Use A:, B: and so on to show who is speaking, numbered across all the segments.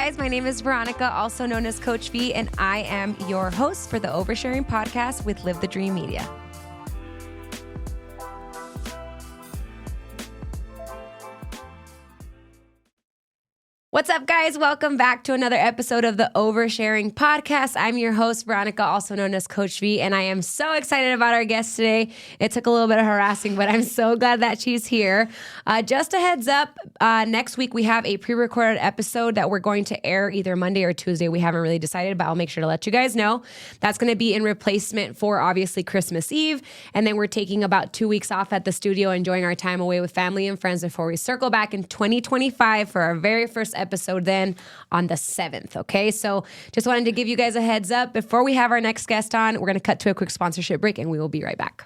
A: guys? My name is Veronica, also known as Coach V, and I am your host for the Oversharing podcast with Live the Dream Media. What's up, guys? Welcome back to another episode of the Oversharing podcast. I'm your host, Veronica, also known as Coach V, and I am so excited about our guest today. It took a little bit of harassing, but I'm so glad that she's here. Just a heads up, next week we have a pre-recorded episode that we're going to air either Monday or Tuesday. We haven't really decided, but I'll make sure to let you guys know. That's going to be in replacement for, obviously, Christmas Eve, and then we're taking about 2 weeks off at the studio, enjoying our time away with family and friends before we circle back in 2025 for our very first episode then on the 7th. Okay, so just wanted to give you guys a heads up before we have our next guest on. We're going to cut to a quick sponsorship break and we will be right back.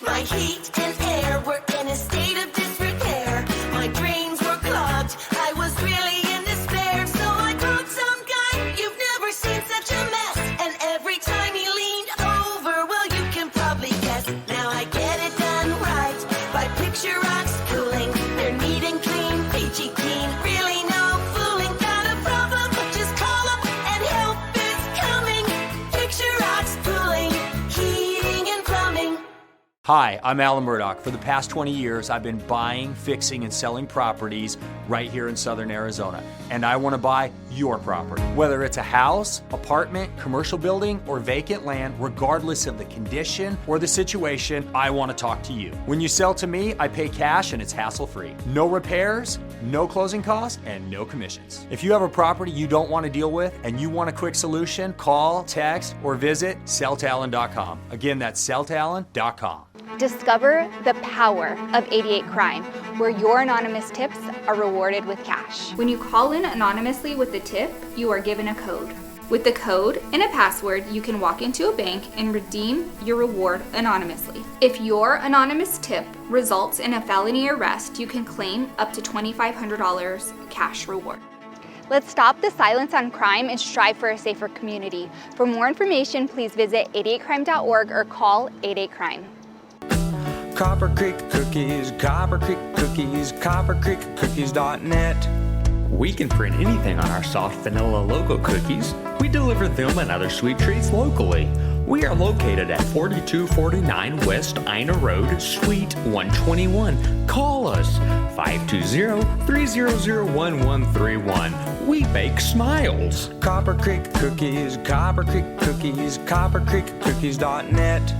B: My heat and air were in a state of disrepair. My drains were clogged. I was really in despair. So I called some guy. You've never seen such a mess. And every time he leaned over, well, you can probably guess. Now I get it done right by Picture Rocks Cooling. They're neat and clean, peachy keen. Really no fooling. Got a problem? Just call up and help is coming. Picture Rocks Cooling, heating and plumbing.
C: Hi, I'm Alan Murdoch. For the past 20 years, I've been buying, fixing, and selling properties right here in Southern Arizona. And I want to buy your property. Whether it's a house, apartment, commercial building, or vacant land, regardless of the condition or the situation, I want to talk to you. When you sell to me, I pay cash and it's hassle-free. No repairs, no closing costs, and no commissions. If you have a property you don't want to deal with and you want a quick solution, call, text, or visit selltalon.com. Again, that's selltalon.com.
D: Discover the power of 88 Crime, where your anonymous tips are rewarded with cash.
E: When you call in anonymously with the tip, you are given a code. With the code and a password, you can walk into a bank and redeem your reward anonymously. If your anonymous tip results in a felony arrest, you can claim up to $2,500 cash reward.
D: Let's stop the silence on crime and strive for a safer community. For more information, please visit 88crime.org or call 88crime.
F: Copper Creek Cookies, Copper Creek Cookies, coppercreekcookies.net.
G: We can print anything on our soft vanilla logo cookies. We deliver them and other sweet treats locally. We are located at 4249 West Ina Road, Suite 121. Call us 520-300-1131. We bake smiles.
F: Copper Creek Cookies, Copper Creek Cookies, coppercreekcookies.net.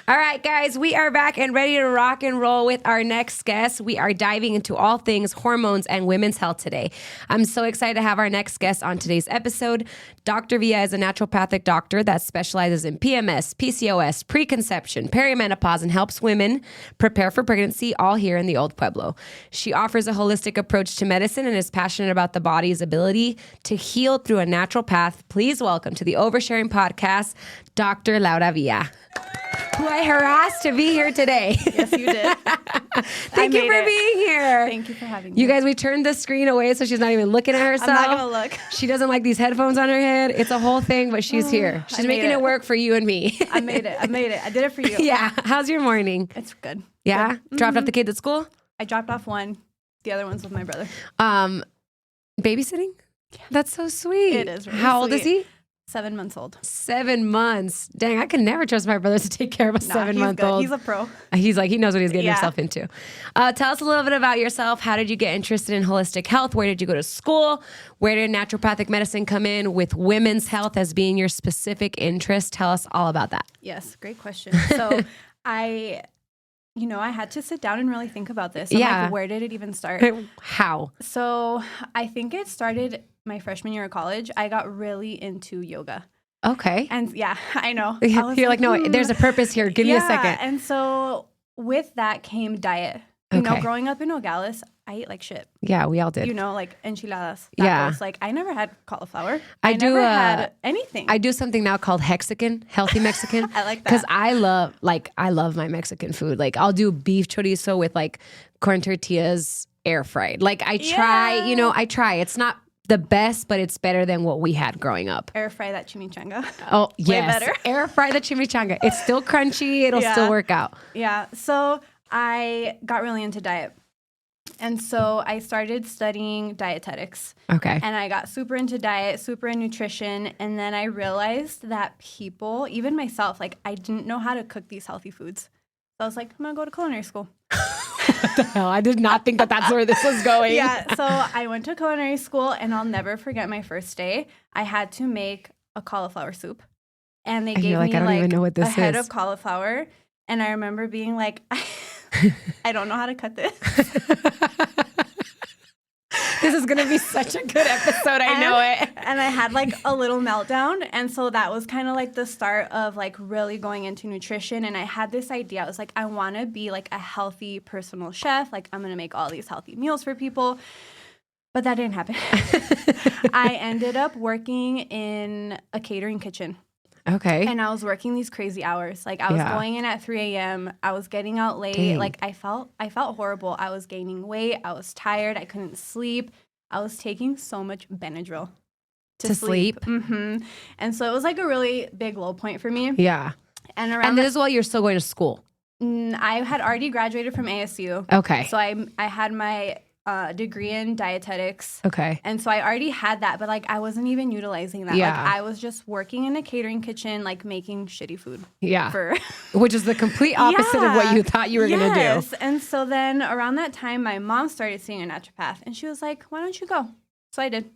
A: All right, guys, we are back and ready to rock and roll with our next guest. We are diving into all things hormones and women's health today. I'm so excited to have our next guest on today's episode. Dr. Villa is a naturopathic doctor that specializes in PMS, PCOS, preconception, perimenopause, and helps women prepare for pregnancy, all here in the Old Pueblo. She offers a holistic approach to medicine and is passionate about the body's ability to heal through a natural path. Please welcome to the Oversharing podcast, Dr. Laura Villa, who I harassed to be here today.
H: Yes, you did.
A: Thank you for being here.
H: Thank you for having me.
A: You guys, we turned the screen away so she's not even looking at herself.
H: I'm not going to look.
A: She doesn't like these headphones on her head. It's a whole thing, but she's here. She's making it work for you and me.
H: I made it. I did it for you.
A: Yeah. How's your morning?
H: It's good.
A: Yeah?
H: Good.
A: Dropped off the kids at school?
H: I dropped off one. The other one's with my brother.
A: Babysitting?
H: Yeah.
A: That's so sweet.
H: It is really
A: How old is
H: sweet.
A: he?
H: 7 months old.
A: 7 months. Dang, I can never trust my brother to take care of a 7-month-old.
H: He's a pro.
A: He's like, he knows what he's getting himself into. Tell us a little bit about yourself. How did you get interested in holistic health? Where did you go to school? Where did naturopathic medicine come in with women's health as being your specific interest? Tell us all about that.
H: Yes, great question. So I had to sit down and really think about this. I'm like, where did it even start?
A: How?
H: So I think it started my freshman year of college. I got really into yoga.
A: Okay.
H: And yeah, I know.
A: You're like, no, there's a purpose here. Give me a second.
H: And so with that came diet. You know, growing up in Nogales, I ate like shit.
A: Yeah, we all did.
H: You know, like enchiladas. Tacos.
A: Yeah.
H: Like I never had cauliflower.
A: I
H: never had anything.
A: I do something now called Hexican, healthy Mexican.
H: I like that.
A: Because I love my Mexican food. Like I'll do beef chorizo with like corn tortillas air fried. Like I try. It's not the best, but it's better than what we had growing up.
H: Air fry that chimichanga.
A: Oh, yes.
H: Way better.
A: Air fry the chimichanga. It's still crunchy. It'll still work out.
H: Yeah. So I got really into diet. And so I started studying dietetics.
A: Okay.
H: And I got super into diet, super in nutrition. And then I realized that people, even myself, like I didn't know how to cook these healthy foods. So I was like, I'm going to go to culinary school.
A: What the hell? I did not think that that's where this was going.
H: Yeah. So I went to culinary school, and I'll never forget my first day. I had to make a cauliflower soup. And they gave
A: like,
H: me
A: I don't even know what this
H: a head
A: is.
H: of cauliflower. And I remember being like, I don't know how to cut this.
A: This is going to be such a good episode. I know it.
H: And I had like a little meltdown. And so that was kind of like the start of like really going into nutrition. And I had this idea. I was like, I want to be like a healthy personal chef. Like I'm going to make all these healthy meals for people. But that didn't happen. I ended up working in a catering kitchen.
A: Okay.
H: And I was working these crazy hours. Like I was going in at 3 a.m. I was getting out late.
A: Dang.
H: Like I felt horrible. I was gaining weight. I was tired. I couldn't sleep. I was taking so much Benadryl to sleep. Mm-hmm. And so it was like a really big low point for me.
A: Yeah.
H: And
A: this is while you're still going to school.
H: I had already graduated from ASU.
A: Okay.
H: So I had my degree in dietetics.
A: Okay.
H: And so I already had that, but like I wasn't even utilizing that.
A: Yeah.
H: Like I was just working in a catering kitchen, like making shitty food.
A: Yeah.
H: For
A: Which is the complete opposite of what you thought you were going to do.
H: Yes. And so then around that time, my mom started seeing a naturopath, and she was like, why don't you go? So I did.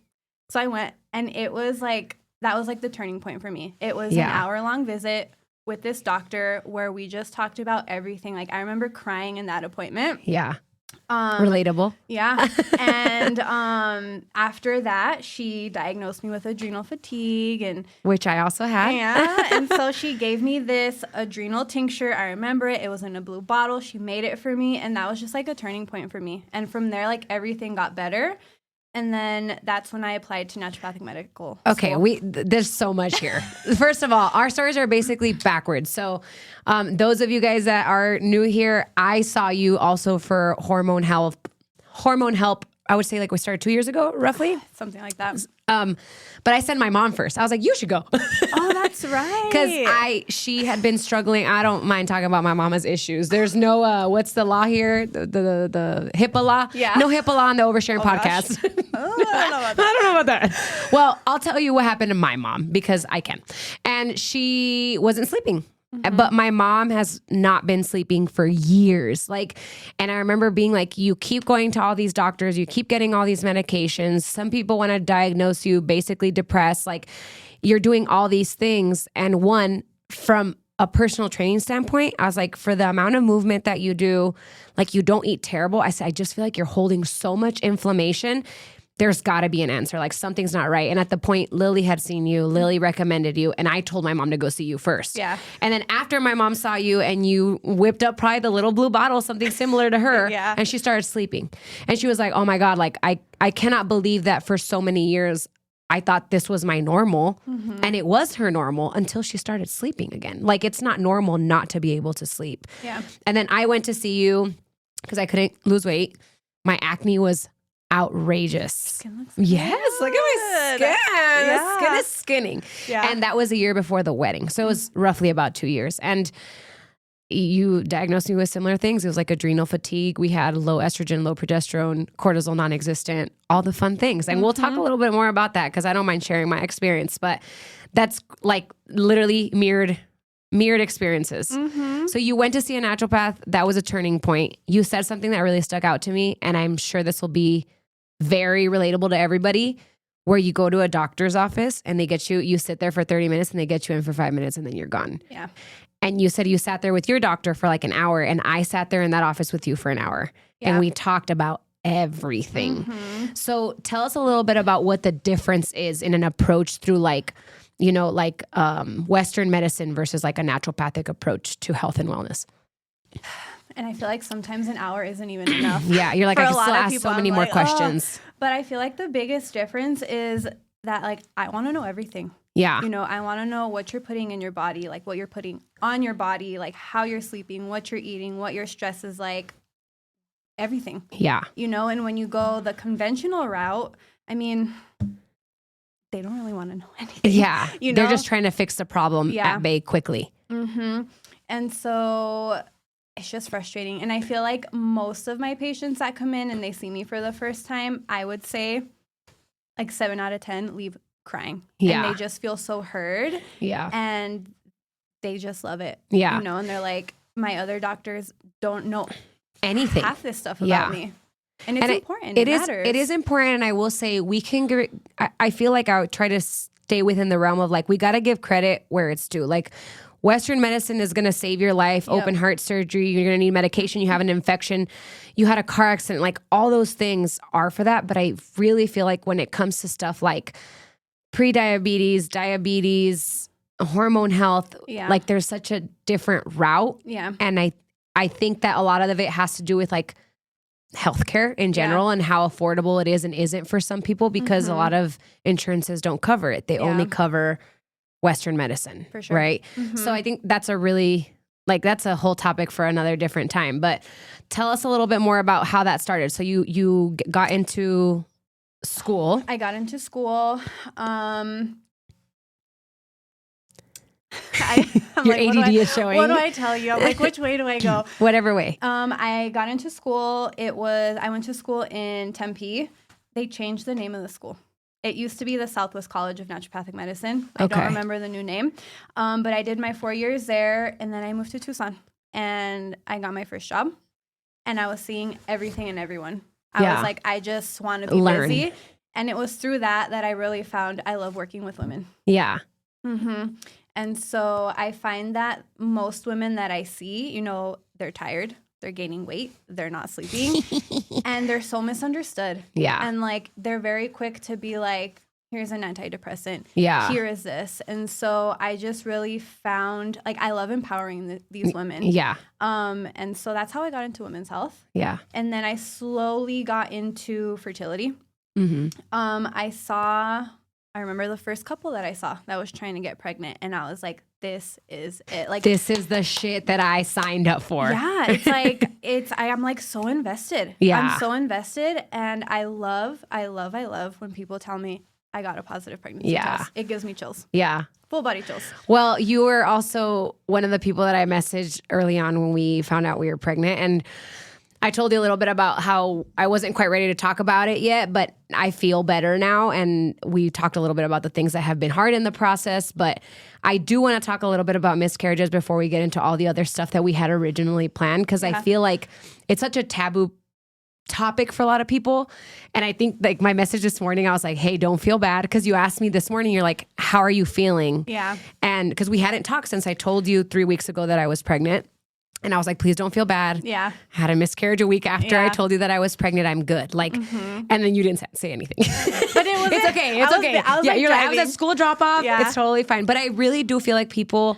H: So I went, and it was like, that was like the turning point for me. It was an hour-long visit with this doctor where we just talked about everything. Like I remember crying in that appointment.
A: Yeah. Relatable.
H: Yeah. And after that, she diagnosed me with adrenal fatigue, and
A: which I also had.
H: Yeah. And so she gave me this adrenal tincture. I remember it. It was in a blue bottle. She made it for me, and that was just like a turning point for me. And from there, like everything got better. And then that's when I applied to naturopathic medical school.
A: There's so much here. First of all, our stories are basically backwards. So those of you guys that are new here, I saw you also for hormone help. I would say like we started 2 years ago, roughly.
H: Something like that.
A: But I sent my mom first. I was like, you should go.
H: Oh, that's right.
A: Because she had been struggling. I don't mind talking about my mama's issues. There's no, what's the law here? The HIPAA law?
H: Yeah.
A: No HIPAA law on the Oversharing podcast.
H: Oh, I don't know about that.
A: I don't know about that. Well, I'll tell you what happened to my mom because I can. And she wasn't sleeping. Mm-hmm. But my mom has not been sleeping for years. And I remember being like, you keep going to all these doctors, you keep getting all these medications. Some people want to diagnose you basically depressed. Like you're doing all these things. And one, from a personal training standpoint, I was like, for the amount of movement that you do, like you don't eat terrible. I said, I just feel like you're holding so much inflammation. There's got to be an answer. Like something's not right. And at the point, Lily had seen you, Lily recommended you, and I told my mom to go see you first.
H: Yeah.
A: And then after my mom saw you and you whipped up probably the little blue bottle, something similar to her,
H: Yeah.
A: and she started sleeping. And she was like, oh my God, like I cannot believe that for so many years, I thought this was my normal. Mm-hmm. And it was her normal until she started sleeping again. Like it's not normal not to be able to sleep.
H: Yeah.
A: And then I went to see you because I couldn't lose weight. My acne was outrageous.
H: Skin looks good.
A: Yes, look at my skin.
H: Yeah.
A: The skin is skinning.
H: Yeah.
A: And that was a year before the wedding. So it was roughly about 2 years. And you diagnosed me with similar things. It was like adrenal fatigue. We had low estrogen, low progesterone, cortisol non-existent, all the fun things. And we'll talk a little bit more about that because I don't mind sharing my experience. But that's like literally mirrored experiences. Mm-hmm. So you went to see a naturopath. That was a turning point. You said something that really stuck out to me. And I'm sure this will be very relatable to everybody, where you go to a doctor's office and they get you sit there for 30 minutes and they get you in for 5 minutes and then you're gone.
H: Yeah.
A: And you said you sat there with your doctor for like an hour, and I sat there in that office with you for an hour.
H: Yeah.
A: And we talked about everything.
H: Mm-hmm.
A: So tell us a little bit about what the difference is in an approach through Western medicine versus like a naturopathic approach to health and wellness.
H: And I feel like sometimes an hour isn't even enough.
A: Yeah, you're like,
H: For
A: I
H: a
A: can
H: lot
A: still
H: of
A: ask
H: people,
A: so many
H: I'm
A: more
H: like,
A: questions.
H: But I feel like the biggest difference is that like I want to know everything.
A: Yeah.
H: You know, I want to know what you're putting in your body, like what you're putting on your body, like how you're sleeping, what you're eating, what your stress is like, everything.
A: Yeah.
H: You know, and when you go the conventional route, I mean, they don't really want to know anything.
A: Yeah.
H: You know?
A: They're just trying to fix the problem at bay quickly.
H: Mm-hmm. And so it's just frustrating. And I feel like most of my patients that come in and they see me for the first time, I would say like 7 out of 10 leave crying.
A: Yeah.
H: And they just feel so heard.
A: Yeah.
H: And they just love it.
A: Yeah.
H: You know, and they're like, my other doctors don't know
A: Anything.
H: half this stuff about me. And it's important.
A: It
H: It
A: is.
H: matters.
A: It is important, and I will say we can. I feel like I would try to stay within the realm of like we got to give credit where it's due. Like Western medicine is going to save your life. Open heart surgery. You're going to need medication. You have an infection. You had a car accident. Like all those things are for that. But I really feel like when it comes to stuff like pre-diabetes, diabetes, hormone health, like there's such a different route.
H: Yeah.
A: And I think that a lot of it has to do with like healthcare in general and how affordable it is and isn't for some people because a lot of insurances don't cover it. They only cover Western medicine. For sure. Right. So I think that's that's a whole topic for another different time. But tell us a little bit more about how that started. So you got into school.
H: I got into school. I'm
A: Your
H: like,
A: ADD is showing.
H: What do I tell you? I'm like, which way do I go?
A: Whatever way.
H: I got into school. I went to school in Tempe. They changed the name of the school. It used to be the Southwest College of Naturopathic Medicine. I don't remember the new name. But I did my 4 years there, and then I moved to Tucson. And I got my first job. And I was seeing everything and everyone. I was like, I just want to be busy. And it was through that I really found I love working with women.
A: Yeah.
H: Mm-hmm. And so I find that most women that I see, you know, they're tired, they're gaining weight, they're not sleeping, and they're so misunderstood.
A: Yeah.
H: And like, they're very quick to be like, here's an antidepressant.
A: Yeah.
H: Here is this. And so I just really found, like, I love empowering these women.
A: Yeah.
H: And so that's how I got into women's health.
A: Yeah.
H: And then I slowly got into fertility.
A: Mm-hmm.
H: I remember the first couple that I saw that was trying to get pregnant, and I was like, this is it. Like,
A: this is the shit that I signed up for.
H: Yeah. It's like, I am like so invested.
A: Yeah.
H: I'm so invested. And I love when people tell me I got a positive pregnancy test. It gives me chills.
A: Yeah.
H: Full body chills.
A: Well, you were also one of the people that I messaged early on when we found out we were pregnant. And I told you a little bit about how I wasn't quite ready to talk about it yet, but I feel better now. And we talked a little bit about the things that have been hard in the process. But I do want to talk a little bit about miscarriages before we get into all the other stuff that we had originally planned, because I feel like it's such a taboo topic for a lot of people. And I think like my message this morning, I was like, hey, don't feel bad. Because you asked me this morning, you're like, how are you feeling?
H: Yeah.
A: And because we hadn't talked since I told you 3 weeks ago that I was pregnant. And I was like, please don't feel bad.
H: Yeah.
A: Had a miscarriage a week after I told you that I was pregnant. I'm good. Like, and then you didn't say anything.
H: But it was
A: it's okay. It's okay. Yeah, you're like, I was at school drop off.
H: Yeah.
A: It's totally fine. But I really do feel like people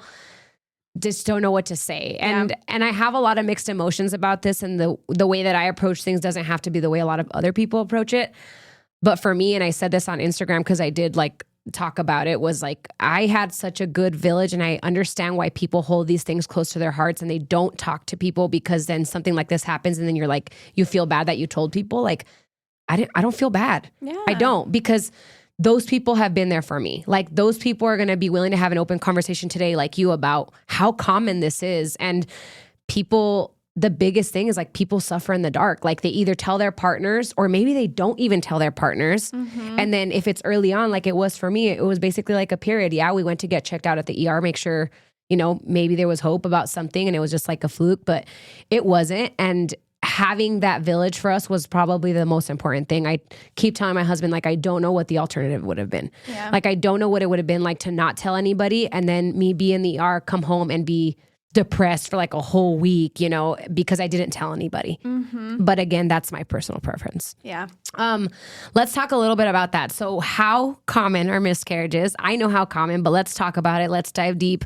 A: just don't know what to say. And I have a lot of mixed emotions about this. And the way that I approach things doesn't have to be the way a lot of other people approach it. But for me, and I said this on Instagram because I did like talk about it, was like I had such a good village, and I understand why people hold these things close to their hearts and they don't talk to people, because then something like this happens and then you're like, you feel bad that you told people. Like I don't feel bad.
H: Yeah.
A: I don't, because those people have been there for me. Like those people are going to be willing to have an open conversation today like you about how common this is. And people, the biggest thing is like people suffer in the dark. Like they either tell their partners or maybe they don't even tell their partners. Mm-hmm. And then if it's early on, like it was for me, it was basically like a period. Yeah, we went to get checked out at the ER, make sure, you know, maybe there was hope about something and it was just like a fluke, but it wasn't. And having that village for us was probably the most important thing. I keep telling my husband, like, I don't know what the alternative would have been. Yeah. Like, I don't know what it would have been like to not tell anybody and then me be in the ER, come home and be depressed for like a whole week, you know, because I didn't tell anybody. Mm-hmm. But again, that's my personal preference.
H: Yeah.
A: Let's talk a little bit about that. So how common are miscarriages? I know how common, but let's talk about it. Let's dive deep.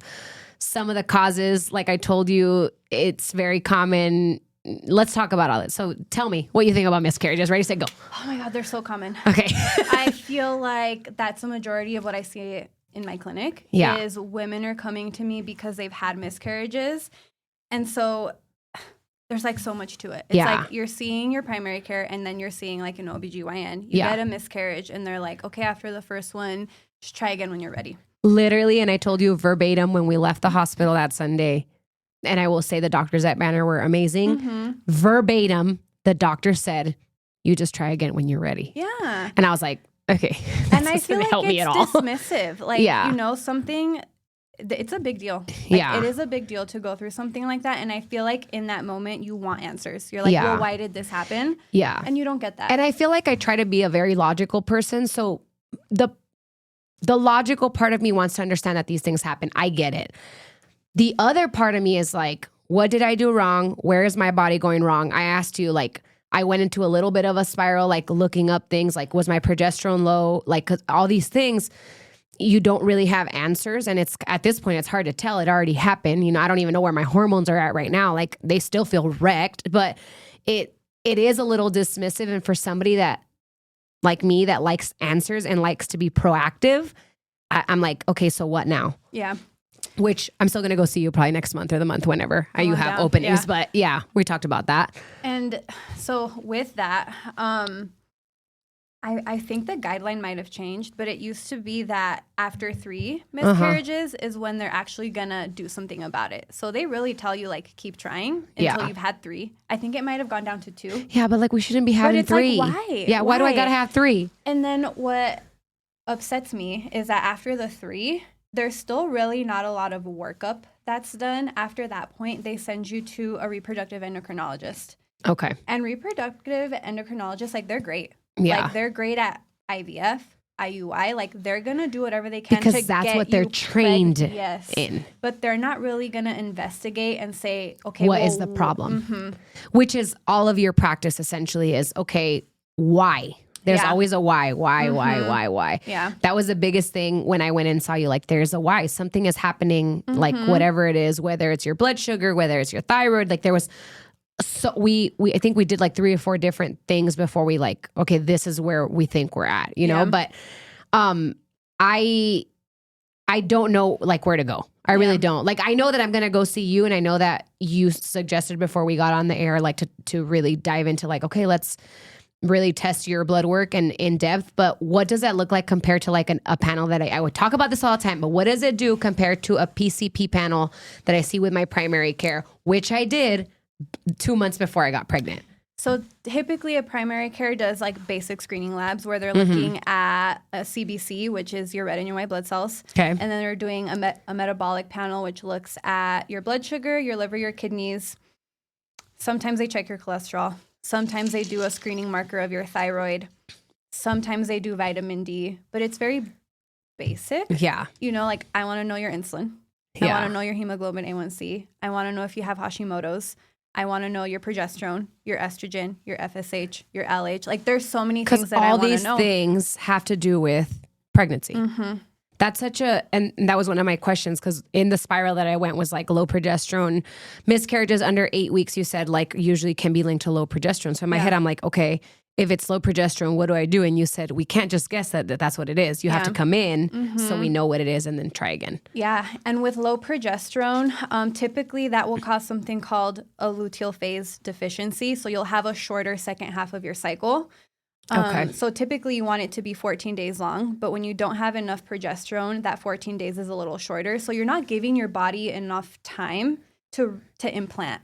A: Some of the causes, like I told you, it's very common. Let's talk about all it. So tell me what you think about miscarriages. Ready, set, go.
H: Oh my God, they're so common.
A: Okay.
H: I feel like that's a majority of what I see in my clinic is women are coming to me because they've had miscarriages. And so there's like so much to it. It's like you're seeing your primary care and then you're seeing like an OBGYN. You get a miscarriage and they're like, okay, after the first one, just try again when you're ready.
A: Literally, and I told you verbatim when we left the hospital that Sunday, and I will say the doctors at Banner were amazing.
H: Mm-hmm.
A: Verbatim, the doctor said, "You just try again when you're ready."
H: Yeah.
A: And I was like, okay,
H: And I feel like
A: help me
H: it's
A: at all.
H: dismissive. Like,
A: Yeah.
H: you know, something, it's a big deal. Like,
A: Yeah.
H: It is a big deal to go through something like that. And I feel like in that moment, you want answers. You're like,
A: Yeah.
H: well, why did this happen?
A: Yeah.
H: And you don't get that.
A: And I feel like I try to be a very logical person. So the logical part of me wants to understand that these things happen. I get it. The other part of me is like, what did I do wrong? Where is my body going wrong? I asked you, like, I went into a little bit of a spiral, like looking up things, like, was my progesterone low? Like, 'cause all these things, you don't really have answers. And it's at this point, it's hard to tell. It already happened. You know, I don't even know where my hormones are at right now. Like, they still feel wrecked, but it is a little dismissive. And for somebody that, like me, that likes answers and likes to be proactive, I'm like, okay, so what now?
H: yeah.
A: Which I'm still going to go see you probably next month or the month whenever you
H: I'm
A: have
H: down.
A: openings.
H: Yeah.
A: But yeah, we talked about that.
H: And so with that, I think the guideline might have changed, but it used to be that after 3 miscarriages is when they're actually gonna do something about it. So they really tell you, like, keep trying until
A: Yeah.
H: you've had 3. I think it might have gone down to 2.
A: Yeah, but like we shouldn't be having
H: it's like,
A: 3.
H: why?
A: Yeah, why do I
H: Why?
A: got to have 3?
H: And then what upsets me is that after the 3, there's still really not a lot of workup that's done. After that point, they send you to a reproductive endocrinologist.
A: Okay.
H: And reproductive endocrinologists, like, they're great.
A: Yeah.
H: Like, they're great at IVF, IUI. Like, they're going to do whatever they can
A: Because
H: to
A: that's
H: get
A: what they're
H: you
A: trained
H: yes.
A: in.
H: But they're not really going to investigate and say, okay,
A: What
H: well,
A: is the problem?
H: mhm.
A: Which is all of your practice essentially is, okay, why? There's
H: Yeah.
A: always a why. Why?
H: Yeah.
A: That was the biggest thing when I went and saw you. Like, there's a why. Something is happening, like whatever it is, whether it's your blood sugar, whether it's your thyroid. Like, there was, so I think we did like 3 or 4 different things before we like, okay, this is where we think we're at, you know?
H: Yeah.
A: But I don't know like where to go. I really don't. Like, I know that I'm going to go see you, and I know that you suggested before we got on the air, like to really dive into like, okay, let's really test your blood work and in depth. But what does that look like compared to like a panel that I would talk about this all the time, but what does it do compared to a PCP panel that I see with my primary care, which I did 2 months before I got pregnant?
H: So typically a primary care does like basic screening labs where they're looking at a CBC, which is your red and your white blood cells.
A: Okay.
H: And then they're doing a metabolic panel, which looks at your blood sugar, your liver, your kidneys. Sometimes they check your cholesterol. Sometimes they do a screening marker of your thyroid. Sometimes they do vitamin D, but it's very basic.
A: Yeah.
H: You know, like, I want to know your insulin. I want to know your hemoglobin A1C. I want to know if you have Hashimoto's. I want to know your progesterone, your estrogen, your FSH, your LH. Like, there's so many things
A: Because
H: that I
A: all
H: want to
A: these
H: know.
A: things have to do with pregnancy.
H: Mm-hmm.
A: That's and that was one of my questions, because in the spiral that I went was like low progesterone, miscarriages under 8 weeks, you said like usually can be linked to low progesterone. So in my head, I'm like, okay, if it's low progesterone, what do I do? And you said, we can't just guess that that's what it is. You have to come in so we know what it is and then try again.
H: Yeah. And with low progesterone, typically that will cause something called a luteal phase deficiency. So you'll have a shorter second half of your cycle.
A: Okay.
H: So typically you want it to be 14 days long, but when you don't have enough progesterone, that 14 days is a little shorter. So you're not giving your body enough time to implant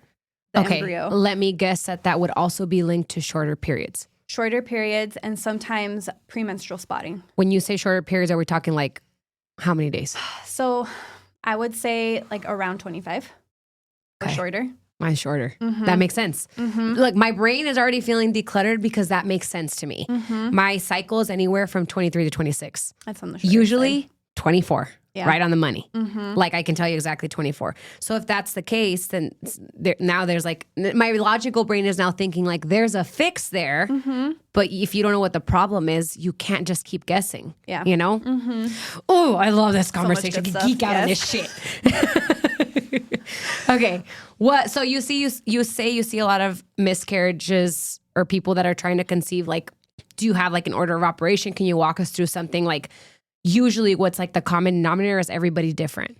H: the embryo.
A: Let me guess that would also be linked to shorter periods.
H: Shorter periods and sometimes premenstrual spotting.
A: When you say shorter periods, are we talking like how many days?
H: So I would say like around 25 or shorter.
A: Mine's shorter. That makes sense. Look, my brain is already feeling decluttered because that makes sense to me. My cycle is anywhere from 23 to 26.
H: That's on the shorter
A: Usually
H: side.
A: 24.
H: Yeah.
A: Right on the money. Like, I can tell you exactly 24. So if that's the case, then now there's like, my logical brain is now thinking like there's a fix there. But if you don't know what the problem is, you can't just keep guessing.
H: Yeah.
A: You know? Oh, I love this
H: much
A: conversation.
H: good
A: I can
H: stuff.
A: geek out on this shit. Okay. What? So you say you see a lot of miscarriages or people that are trying to conceive. Like, do you have like an order of operation? Can you walk us through something like? Usually what's like the common denominator is everybody different.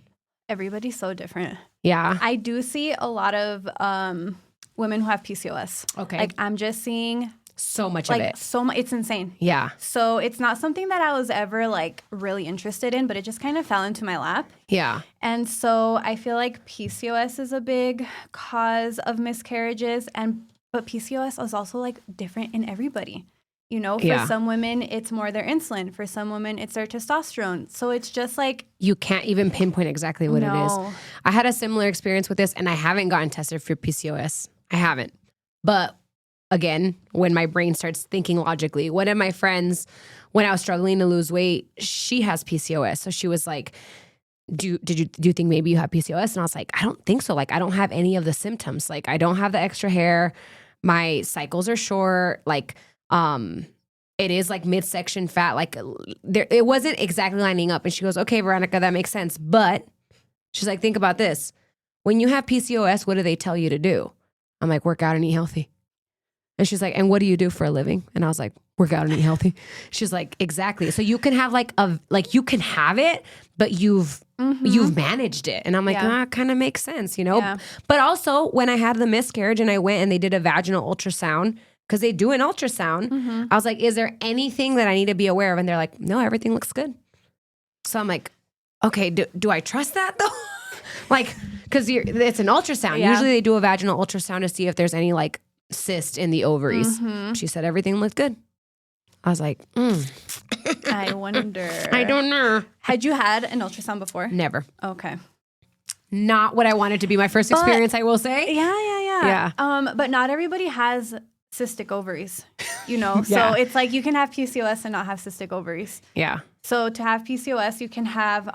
H: Everybody's so different.
A: Yeah.
H: I do see a lot of women who have PCOS.
A: Okay.
H: Like, I'm just seeing
A: So much
H: like
A: of it.
H: so much. It's insane.
A: Yeah.
H: So it's not something that I was ever like really interested in, but it just kind of fell into my lap.
A: Yeah.
H: And so I feel like PCOS is a big cause of miscarriages, but PCOS is also like different in everybody. You know, for some women, it's more their insulin. For some women, it's their testosterone. So it's just like...
A: You can't even pinpoint exactly what it is. I had a similar experience with this, and I haven't gotten tested for PCOS. I haven't. But again, when my brain starts thinking logically, one of my friends, when I was struggling to lose weight, she has PCOS. So she was like, do you think maybe you have PCOS? And I was like, I don't think so. Like, I don't have any of the symptoms. Like, I don't have the extra hair. My cycles are short. Like, it is like midsection fat. Like it wasn't exactly lining up. And she goes, okay, Veronica, that makes sense. But she's like, think about this. When you have PCOS, what do they tell you to do? I'm like, work out and eat healthy. And she's like, and what do you do for a living? And I was like, work out and eat healthy. She's like, exactly. So you can have you can have it, but you've managed it. And I'm like, it kind of makes sense, you know?
H: Yeah.
A: But also when I had the miscarriage and I went and they did a vaginal ultrasound, because they do an ultrasound, I was like, is there anything that I need to be aware of? And they're like, no, everything looks good. So I'm like, okay, do I trust that though? Like, because it's an ultrasound.
H: Yeah.
A: Usually they do a vaginal ultrasound to see if there's any like cyst in the ovaries. She said everything looked good. I was like,
H: I wonder.
A: I don't know.
H: Had you had an ultrasound before?
A: Never.
H: Okay.
A: Not what I wanted to be my first experience, I will say.
H: Yeah. But not everybody has cystic ovaries, you know?
A: Yeah.
H: So it's like you can have PCOS and not have cystic ovaries.
A: Yeah.
H: So to have PCOS, you can have,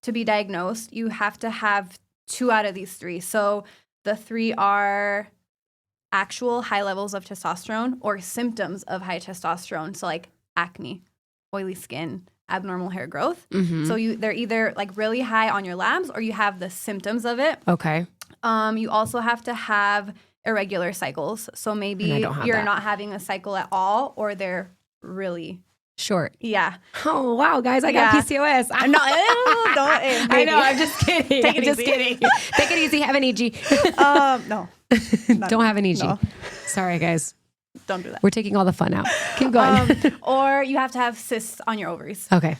H: to be diagnosed, you have to have 2 out of these 3. So the 3 are actual high levels of testosterone or symptoms of high testosterone. So like acne, oily skin, abnormal hair growth. So they're either like really high on your labs or you have the symptoms of it.
A: Okay.
H: You also have to have irregular cycles. So maybe you're not having a cycle at all or they're really
A: short.
H: Yeah.
A: Oh, wow, guys, I got PCOS.
H: No, don't.
A: I know, I'm just kidding.
H: Take it
A: just
H: easy.
A: kidding. Take it easy. Have an EG.
H: No.
A: Don't have an EG.
H: No.
A: Sorry, guys.
H: Don't do that.
A: We're taking all the fun out. Keep going.
H: Or you have to have cysts on your ovaries.
A: Okay.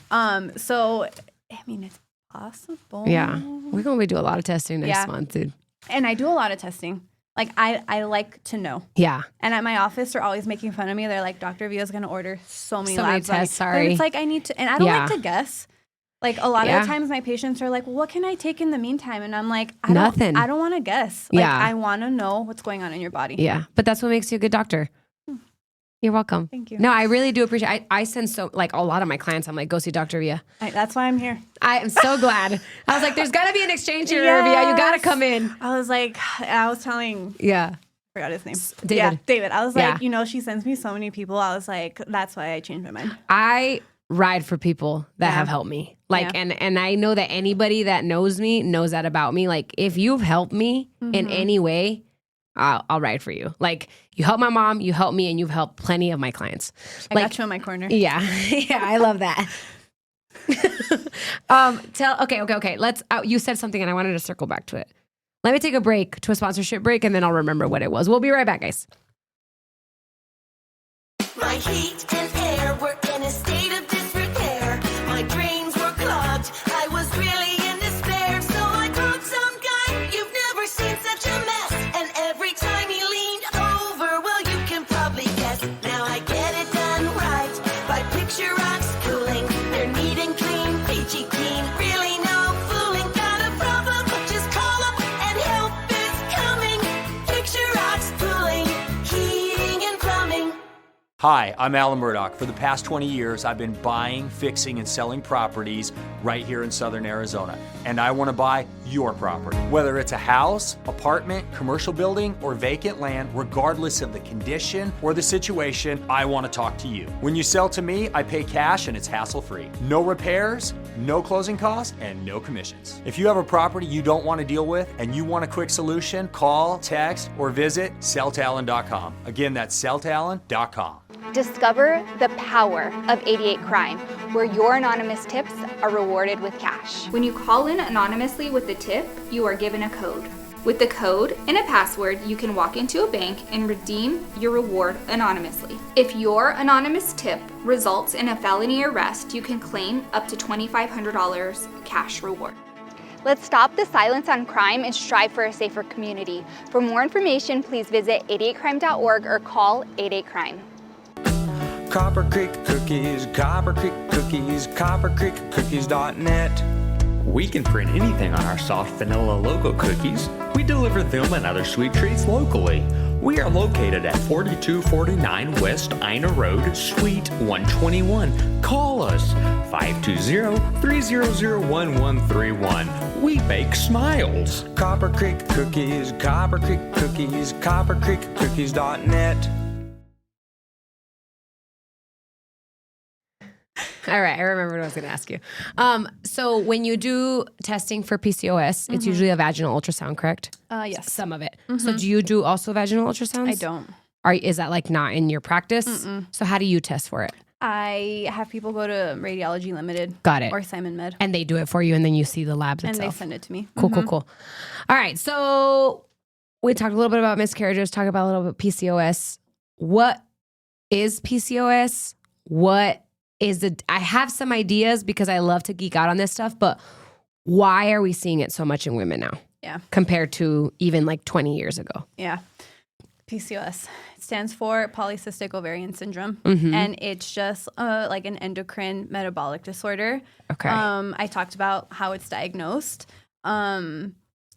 H: So, I mean, it's possible.
A: Yeah. We're going to do a lot of testing next month, dude.
H: And I do a lot of testing. Like, I like to know.
A: Yeah.
H: And at my office, they're always making fun of me. They're like, Dr. Via's going to order so many labs.
A: tests,
H: But
A: sorry.
H: it's like, I need to, and I don't like to guess. Like, a lot of the times my patients are like, well, what can I take in the meantime? And I'm like,
A: Nothing.
H: I don't want to guess. Like, I want to know what's going on in your body.
A: Yeah. But that's what makes you a good doctor. You're welcome.
H: Thank you.
A: No, I really do appreciate I send like a lot of my clients, I'm like, go see Dr. Via.
H: That's why I'm here.
A: I am so glad. I was like, there's got to be an exchange here, Via. You got to come in.
H: I was like, I was telling...
A: Yeah.
H: I forgot his name.
A: David.
H: Yeah, David. I was like, you know, she sends me so many people. I was like, that's why I changed my mind.
A: I ride for people that have helped me. Like, and I know that anybody that knows me knows that about me. Like, if you've helped me in any way, I'll ride for you. Like, you help my mom, you help me, and you've helped plenty of my clients.
H: I got you in my corner.
A: Yeah. Yeah, I love that. Okay. Let's, you said something and I wanted to circle back to it. Let me take a break to a sponsorship break and then I'll remember what it was. We'll be right back, guys.
B: My heat and air were in a state of disrepair. My drains were clogged. I was really in despair. So I called some guy. You've never seen such a mess. And every time he leaned over, well, you can probably guess. Now I get it done right by Picture Rocks Cooling. They're neat and clean, peachy keen. Really no fooling. Got a problem? Just call up and help is coming. Picture Rocks Cooling, heating and plumbing.
C: Hi, I'm Alan Murdoch. For the past 20 years, I've been buying, fixing, and selling properties right here in Southern Arizona. And I want to buy your property. Whether it's a house, apartment, commercial building, or vacant land, regardless of the condition or the situation, I want to talk to you. When you sell to me, I pay cash and it's hassle-free. No repairs, no closing costs, and no commissions. If you have a property you don't want to deal with and you want a quick solution, call, text, or visit selltalon.com. Again, that's selltalon.com.
D: Discover the power of 88 Crime, where your anonymous tips are rewarded with cash.
E: When you call in anonymously with the tip, you are given a code. With the code and a password, you can walk into a bank and redeem your reward anonymously. If your anonymous tip results in a felony arrest, you can claim up to $2,500 cash reward.
D: Let's stop the silence on crime and strive for a safer community. For more information, please visit 88crime.org or call 88crime.
F: Copper Creek Cookies, Copper Creek Cookies, coppercreekcookies.net.
G: We can print anything on our soft vanilla logo cookies. We deliver them and other sweet treats locally. We are located at 4249 West Ina Road, Suite 121. Call us 520-300-1131. We bake smiles.
F: Copper Creek Cookies, Copper Creek Cookies, coppercreekcookies.net.
A: All right, I remember what I was going to ask you. So when you do testing for PCOS, it's usually a vaginal ultrasound, correct?
H: Yes.
A: Some of it. So do you do also vaginal ultrasounds?
H: I don't.
A: Is that like not in your practice? So how do you test for it?
H: I have people go to Radiology Limited.
A: Got it.
H: Or Simon Med.
A: And they do it for you, and then you see the labs
H: And
A: itself.
H: they send it to me.
A: Cool. All right, so we talked a little bit about miscarriages, talked about a little bit PCOS. What is PCOS? What is it? I have some ideas because I love to geek out on this stuff, but why are we seeing it so much in women now?
H: Yeah.
A: Compared to even like 20 years ago.
H: Yeah. PCOS. It stands for polycystic ovarian syndrome.
A: Mm-hmm.
H: And it's just like an endocrine metabolic disorder.
A: Okay.
H: I talked about how it's diagnosed. And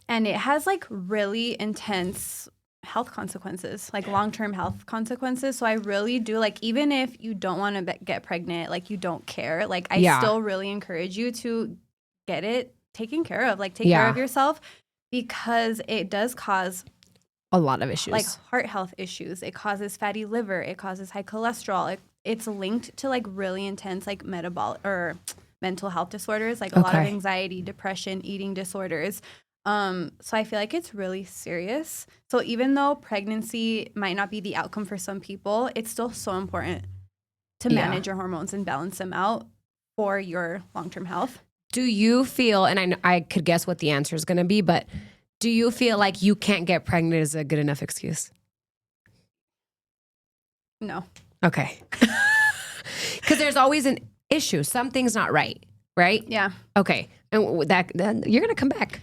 H: it has like really intense health consequences, like long-term health consequences. So I really do, like, even if you don't want to get pregnant, like you don't care, like I still really encourage you to get it taken care of, like take care of yourself, because it does cause
A: a lot of issues,
H: like heart health issues. It causes fatty liver. It causes high cholesterol. It's linked to like really intense like metabolic or mental health disorders, like a lot of anxiety, depression, eating disorders. So I feel like it's really serious. So even though pregnancy might not be the outcome for some people, it's still so important to manage your hormones and balance them out for your long-term health. Do you feel, and I could guess what the answer is going to be, but do you feel like you can't get pregnant is a good enough excuse? No. Okay. Because there's always an issue. Something's not right, right? Yeah. Okay. And that you're going to come back.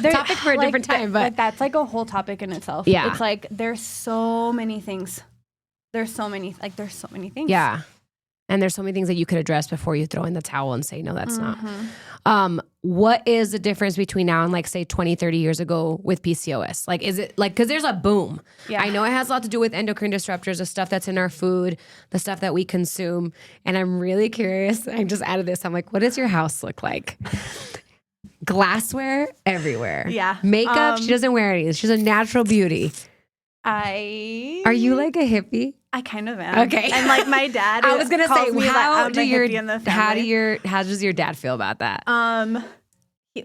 H: Topic for a different time, but that's like a whole topic in itself. Yeah. It's like there's so many things. There's so many things. Yeah. And there's so many things that you could address before you throw in the towel and say, no, that's not. What is the difference between now and like say 20, 30 years ago with PCOS? Like, is it like, because there's a boom. Yeah. I know it has a lot to do with endocrine disruptors, the stuff that's in our food, the stuff that we consume. And I'm really curious. I just added this. I'm like, what does your house look like? Glassware everywhere. Yeah. Makeup, she doesn't wear any. She's a natural beauty. Are you like a hippie? I kind of am. Okay. And like my dad I was going to say, how does your dad feel about that?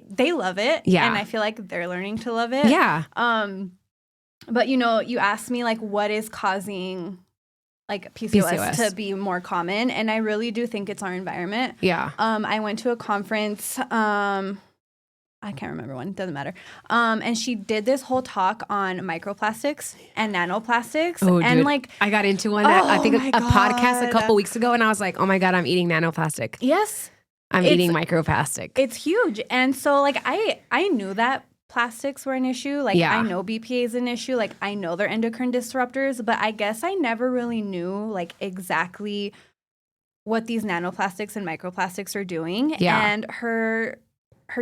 H: They love it. Yeah. And I feel like they're learning to love it. Yeah. But you know, you asked me like what is causing like PCOS to be more common, and I really do think it's our environment. Yeah. I went to a conference I can't remember one. Doesn't matter. And she did this whole talk on microplastics and nanoplastics. Oh, and dude. Like I got into one. I think a podcast a couple weeks ago, and I was like, "Oh my god, I'm eating nanoplastic." Yes, I'm eating microplastic. It's huge, and so like I knew that plastics were an issue. Like I know BPA is an issue. Like I know they're endocrine disruptors, but I guess I never really knew like exactly what these nanoplastics and microplastics are doing. Yeah. And her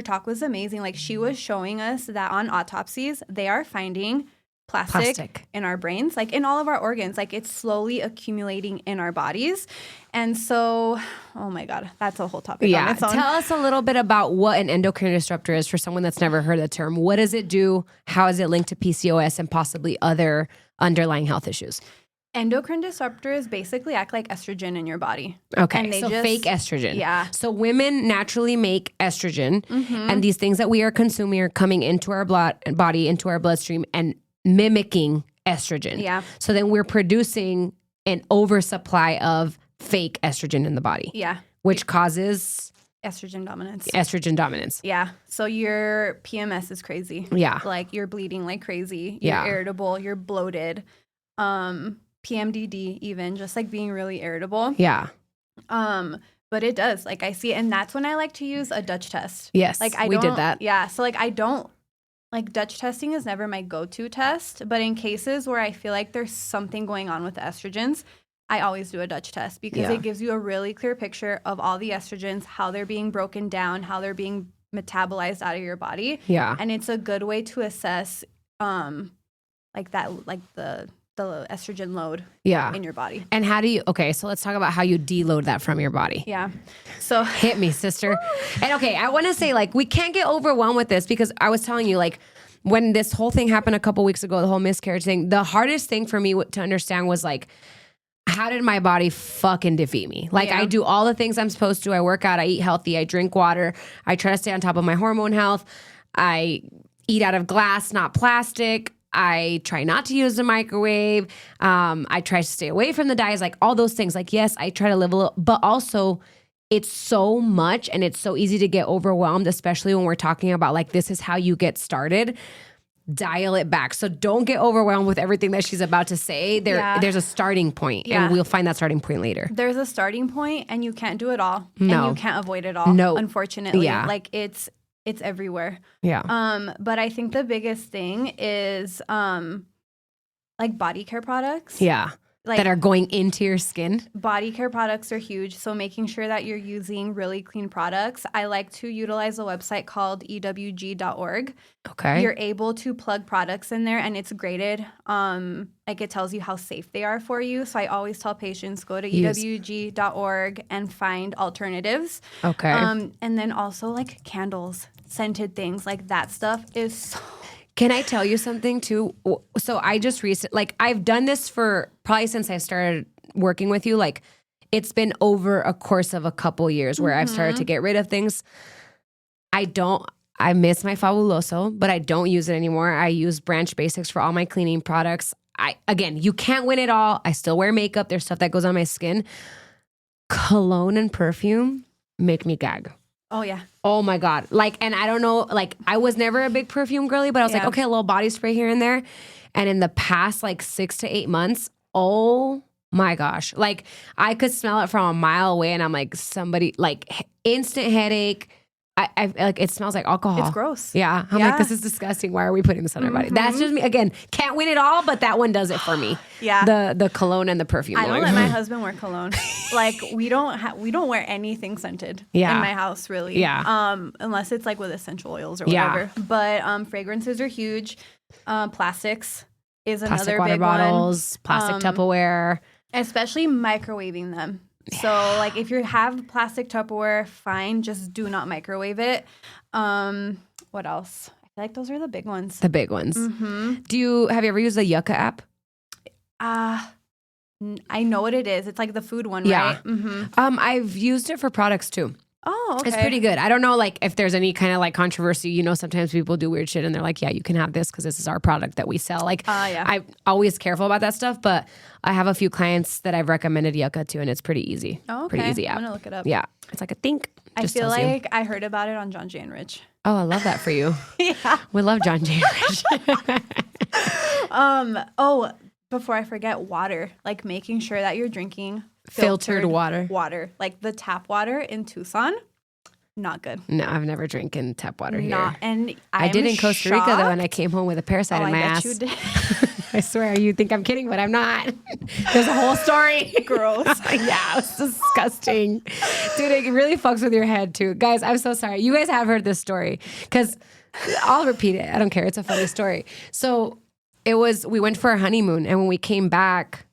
H: talk was amazing. Like she was showing us that on autopsies, they are finding plastic in our brains, like in all of our organs. Like it's slowly accumulating in our bodies. And so, oh my God, that's a whole topic on its own. Tell us a little bit about what an endocrine disruptor is for someone that's never heard the term. What does it do? How is it linked to PCOS and possibly other underlying health issues? Endocrine disruptors basically act like estrogen in your body. Okay, and so fake estrogen. Yeah. So women naturally make estrogen, and these things that we are consuming are coming into our body, into our bloodstream, and mimicking estrogen. Yeah. So then we're producing an oversupply of fake estrogen in the body. Yeah. Which causes Estrogen dominance.
A: Estrogen dominance.
H: Yeah. So your PMS is crazy.
A: Yeah.
H: Like you're bleeding like crazy. You're irritable. You're bloated. PMDD even, just like being really irritable.
A: Yeah.
H: But it does. Like I see it. And that's when I like to use a Dutch test.
A: Yes.
H: Like
A: we did that.
H: Yeah. So like I don't, like Dutch testing is never my go-to test. But in cases where I feel like there's something going on with the estrogens, I always do a Dutch test because it gives you a really clear picture of all the estrogens, how they're being broken down, how they're being metabolized out of your body.
A: Yeah.
H: And it's a good way to assess like that, like the estrogen load in your body.
A: And how do you, okay, so let's talk about how you deload that from your body.
H: Yeah. So
A: hit me, sister. And okay, I want to say like, we can't get overwhelmed with this because I was telling you like, when this whole thing happened a couple weeks ago, the whole miscarriage thing, the hardest thing for me to understand was like, how did my body fucking defeat me? Like I do all the things I'm supposed to. I work out, I eat healthy, I drink water. I try to stay on top of my hormone health. I eat out of glass, not plastic. I try not to use the microwave. I try to stay away from the dyes, like all those things. Like, yes, I try to live a little, but also it's so much and it's so easy to get overwhelmed, especially when we're talking about like, this is how you get started. Dial it back. So don't get overwhelmed with everything that she's about to say. There's a starting point, and we'll find that starting point later.
H: There's a starting point, and you can't do it all.
A: No.
H: And you can't avoid it all.
A: No.
H: Unfortunately.
A: Yeah.
H: Like it's everywhere.
A: Yeah.
H: But I think the biggest thing is like body care products.
A: Yeah.
H: Like,
A: that are going into your skin.
H: Body care products are huge. So making sure that you're using really clean products. I like to utilize a website called ewg.org.
A: Okay.
H: You're able to plug products in there and it's graded. Like it tells you how safe they are for you. So I always tell patients go to ewg.org and find alternatives.
A: Okay.
H: And then also like candles, scented things, like that stuff is so.
A: Can I tell you something too? So I just like I've done this for probably since I started working with you. Like it's been over a course of a couple years where I've started to get rid of things. I miss my Fabuloso, but I don't use it anymore. I use Branch Basics for all my cleaning products. Again, you can't win it all. I still wear makeup. There's stuff that goes on my skin. Cologne and perfume make me gag.
H: Oh, yeah.
A: Oh, my God. Like, and I don't know, like, I was never a big perfume girly, but I was like, okay, a little body spray here and there. And in the past, like, 6 to 8 months, oh, my gosh. Like, I could smell it from a mile away, and I'm like, somebody, like, instant headache. I like, it smells like alcohol.
H: It's gross.
A: Yeah. I'm like, this is disgusting. Why are we putting this on our body? That's just me. Again, can't win it all, but that one does it for me.
H: Yeah.
A: The cologne and the perfume.
H: I don't let my husband wear cologne. Like we don't wear anything scented in my house really.
A: Yeah.
H: Unless it's like with essential oils or whatever. But fragrances are huge. Plastics is
A: Plastic
H: another
A: water
H: big
A: bottles,
H: one.
A: plastic Tupperware.
H: Especially microwaving them. So like if you have plastic Tupperware, fine, just do not microwave it. What else? I feel like those are the big ones.
A: The big ones.
H: Mm-hmm.
A: Have you ever used the Yucca app?
H: I know what it is. It's like the food one,
A: Yeah.
H: right? Mm-hmm.
A: I've used it for products too.
H: Oh, okay.
A: It's pretty good. I don't know, like, if there's any kind of like controversy. You know, sometimes people do weird shit and they're like, yeah, you can have this because this is our product that we sell. Like, I'm always careful about that stuff, but I have a few clients that I've recommended Yucca to, and it's pretty easy.
H: Oh, okay.
A: Pretty easy app.
H: I'm going to look it up.
A: Yeah. It's like a think.
H: I
A: Just
H: feel
A: tells you.
H: like I heard about it on John Jay and Rich.
A: Oh, I love that for you.
H: Yeah.
A: We love John Jay and
H: Rich. Before I forget, water. Like making sure that you're drinking
A: Filtered water.
H: Water. Like the tap water in Tucson. Not good.
A: No, I've never drinking tap water here.
H: And
A: I did in Costa Rica though, and I came home with a parasite in my ass.
H: You did.
A: I swear, you think I'm kidding, but I'm not. There's a whole story.
H: Gross.
A: Yeah, it was disgusting. Dude, it really fucks with your head too. Guys, I'm so sorry. You guys have heard this story because I'll repeat it. I don't care. It's a funny story. So we went for a honeymoon, and when we came back,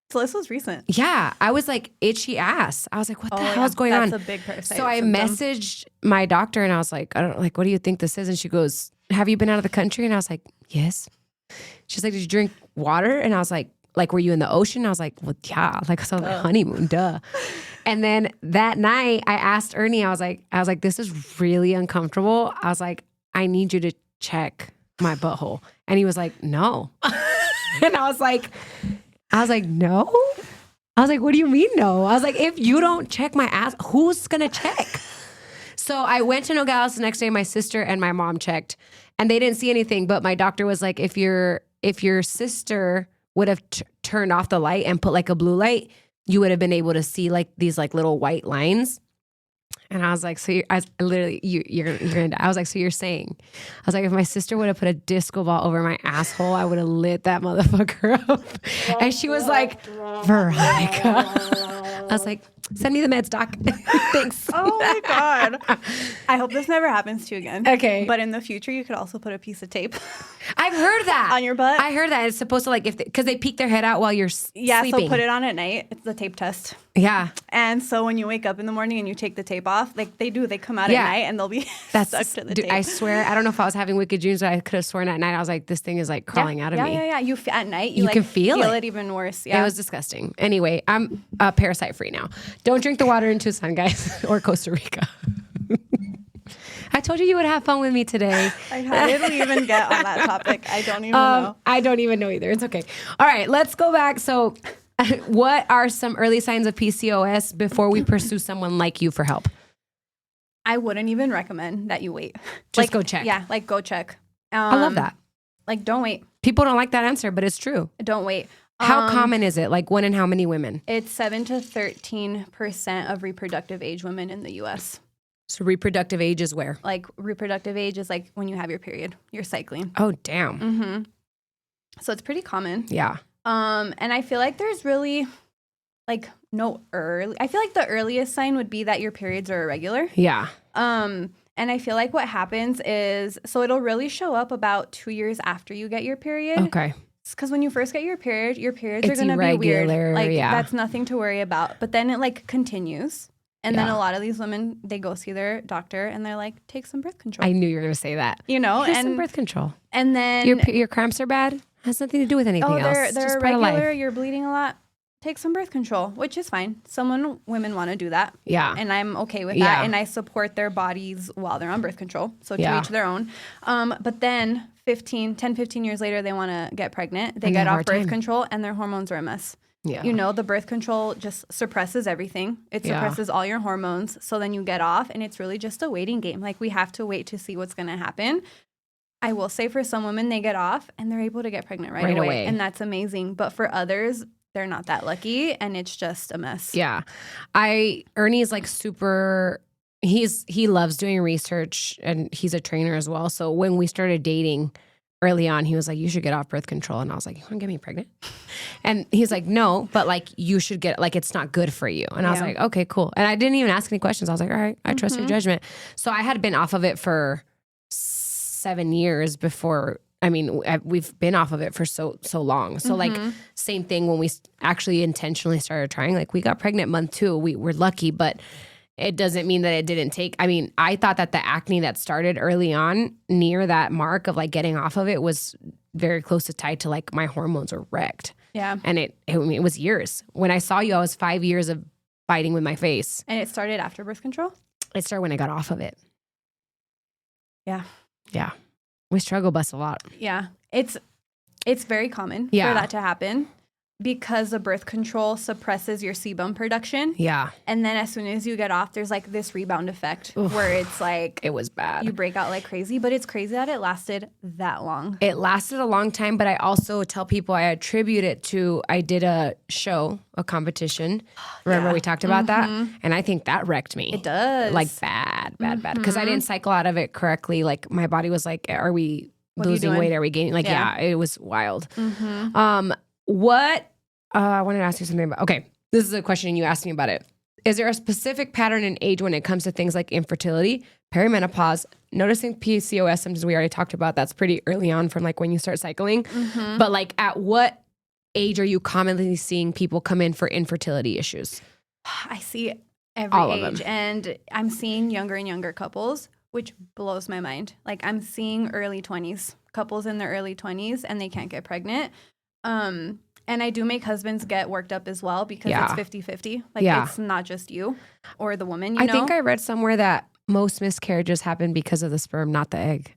H: so this was recent.
A: yeah, I was like itchy ass. I was like, what the hell is going on?
H: That's a big parasite.
A: So I
H: symptom.
A: messaged my doctor, and I was like, what do you think this is? And she goes, have you been out of the country? And I was like, yes. She's like, did you drink water? And I was like, were you in the ocean? I was like, well, yeah, like so honeymoon, duh. And then that night I asked Ernie, I was like, this is really uncomfortable. I was like, I need you to check my butthole. And he was like, no. And I was like, no? I was like, what do you mean no? I was like, if you don't check my ass, who's going to check? So I went to Nogales the next day. My sister and my mom checked, and they didn't see anything. But my doctor was like, if your sister would have turned off the light and put like a blue light, you would have been able to see like these like little white lines. And I was like, so you're gonna die. I was like, so you're saying, I was like, if my sister would have put a disco ball over my asshole, I would have lit that motherfucker up. And she was like, Veronica. I was like, send me the meds, doc. Thanks.
H: Oh my God. I hope this never happens to you again.
A: Okay.
H: But in the future, you could also put a piece of tape
A: I've heard that.
H: on your butt.
A: I heard that. It's supposed to like, because they peek their head out while you're sleeping.
H: So put it on at night. It's the tape test.
A: Yeah.
H: And so when you wake up in the morning and you take the tape off, like they come out at night and they'll be stuck to the tape.
A: I swear, I don't know if I was having wicked dreams, but I could have sworn at night I was like, this thing is like crawling out of me.
H: Yeah. At night, you
A: You
H: like
A: can feel it.
H: even worse. Yeah.
A: It was disgusting. Anyway, I'm parasite free now. Don't drink the water in Tucson, guys, or Costa Rica. I told you would have fun with me today.
H: How did we even get on that topic? I don't even know.
A: I don't even know either. It's okay. All right, let's go back. So what are some early signs of PCOS before we pursue someone like you for help?
H: I wouldn't even recommend that you wait.
A: Just go check.
H: Yeah, like go check.
A: I love that.
H: Like don't wait.
A: People don't like that answer, but it's true.
H: Don't wait.
A: How common is it? Like one in how many women?
H: It's 7 to 13% of reproductive age women in the U.S.
A: So reproductive age is where?
H: Like reproductive age is like when you have your period, you're cycling.
A: Oh, damn.
H: Mm-hmm. So it's pretty common.
A: Yeah.
H: And I feel like there's really like no early. I feel like the earliest sign would be that your periods are irregular.
A: Yeah.
H: And I feel like what happens is, so it'll really show up about 2 years after you get your period.
A: Okay.
H: Because when you first get your periods
A: It's
H: are going to be weird.
A: irregular,
H: Like
A: yeah.
H: that's nothing to worry about. But then it like continues. And then a lot of these women, they go see their doctor and they're like, take some birth control.
A: I knew you were going to say that.
H: You know,
A: Here's
H: and
A: some birth control.
H: And then
A: Your cramps are bad? Has nothing to do with anything else.
H: they're
A: Just part of
H: irregular,
A: life.
H: you're bleeding a lot. Take some birth control, which is fine. Women want to do that.
A: Yeah.
H: And I'm okay with
A: Yeah.
H: that. And I support their bodies while they're on birth control. So to
A: Yeah.
H: each their own. But then 15 years later, they want to get pregnant. They
A: And
H: get
A: have a
H: off
A: hard
H: birth
A: time.
H: control and their hormones are a mess.
A: Yeah.
H: You know, the birth control just suppresses everything. It
A: Yeah.
H: suppresses all your hormones. So then you get off and it's really just a waiting game. Like we have to wait to see what's going to happen. I will say for some women, they get off and they're able to get pregnant right away. And that's amazing. But for others, they're not that lucky and it's just a mess.
A: Yeah. Ernie is like super, he loves doing research and he's a trainer as well. So when we started dating early on, he was like, you should get off birth control. And I was like, you want to get me pregnant? And he's like, no, but like you should get, like it's not good for you. And I was like, okay, cool. And I didn't even ask any questions. I was like, all right, I trust your judgment. So I had been off of it for 7 years before. I mean, we've been off of it for so long. So like same thing when we actually intentionally started trying, like we got pregnant month 2. We were lucky, but it doesn't mean that it didn't take. I mean, I thought that the acne that started early on near that mark of like getting off of it was very close to tied to like my hormones were wrecked.
H: Yeah.
A: And it was years. When I saw you, I was 5 years of fighting with my face.
H: And it started after birth control?
A: It started when I got off of it.
H: Yeah.
A: Yeah. We struggle bus a lot.
H: Yeah. It's very common
A: Yeah.
H: for that to happen because the birth control suppresses your sebum production.
A: Yeah.
H: And then as soon as you get off, there's like this rebound effect where it's like
A: It was bad.
H: you break out like crazy, but it's crazy that it lasted that long.
A: It lasted a long time, but I also tell people I attribute it to, I did a show, a competition. Remember we talked about that? And I think that wrecked me.
H: It does.
A: Like bad. Because I didn't cycle out of it correctly. Like my body was like, are we
H: What are you
A: losing
H: doing?
A: weight? Are we gaining? Like,
H: Yeah.
A: it was wild. I wanted to ask you something about, okay, this is a question you asked me about it. Is there a specific pattern in age when it comes to things like infertility, perimenopause, noticing PCOS symptoms we already talked about? That's pretty early on from like when you start cycling. But like at what age are you commonly seeing people come in for infertility issues?
H: I see every
A: All of them.
H: age. And I'm seeing younger and younger couples, which blows my mind. Like I'm seeing early 20s, couples in their early 20s, and they can't get pregnant. And I do make husbands get worked up as well because
A: Yeah.
H: it's 50-50. Like
A: Yeah.
H: it's not just you or the woman,
A: I
H: know?
A: think I read somewhere that most miscarriages happen because of the sperm, not the egg.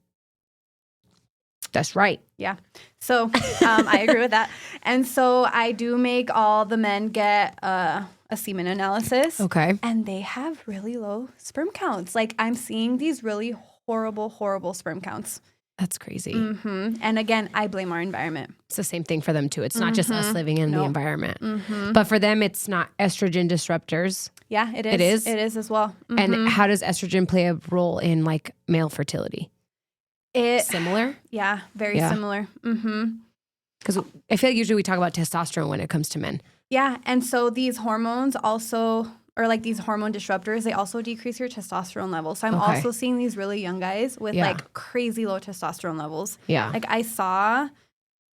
A: That's right.
H: Yeah. So I agree with that. And so I do make all the men get a a semen analysis.
A: Okay.
H: And they have really low sperm counts. Like I'm seeing these really horrible sperm counts.
A: That's crazy.
H: And again, I blame our environment.
A: It's the same thing for them too. It's not just us living in the environment.
H: Mm-hmm.
A: But for them, it's not estrogen disruptors.
H: Yeah, it is.
A: It is?
H: It is as well.
A: And how does estrogen play a role in like male fertility? Similar?
H: Yeah, very similar.
A: Because I feel like usually we talk about testosterone when it comes to men.
H: Yeah, and so these hormones also, or like these hormone disruptors, they also decrease your testosterone levels. So I'm also seeing these really young guys with like crazy low testosterone levels.
A: Yeah.
H: Like I saw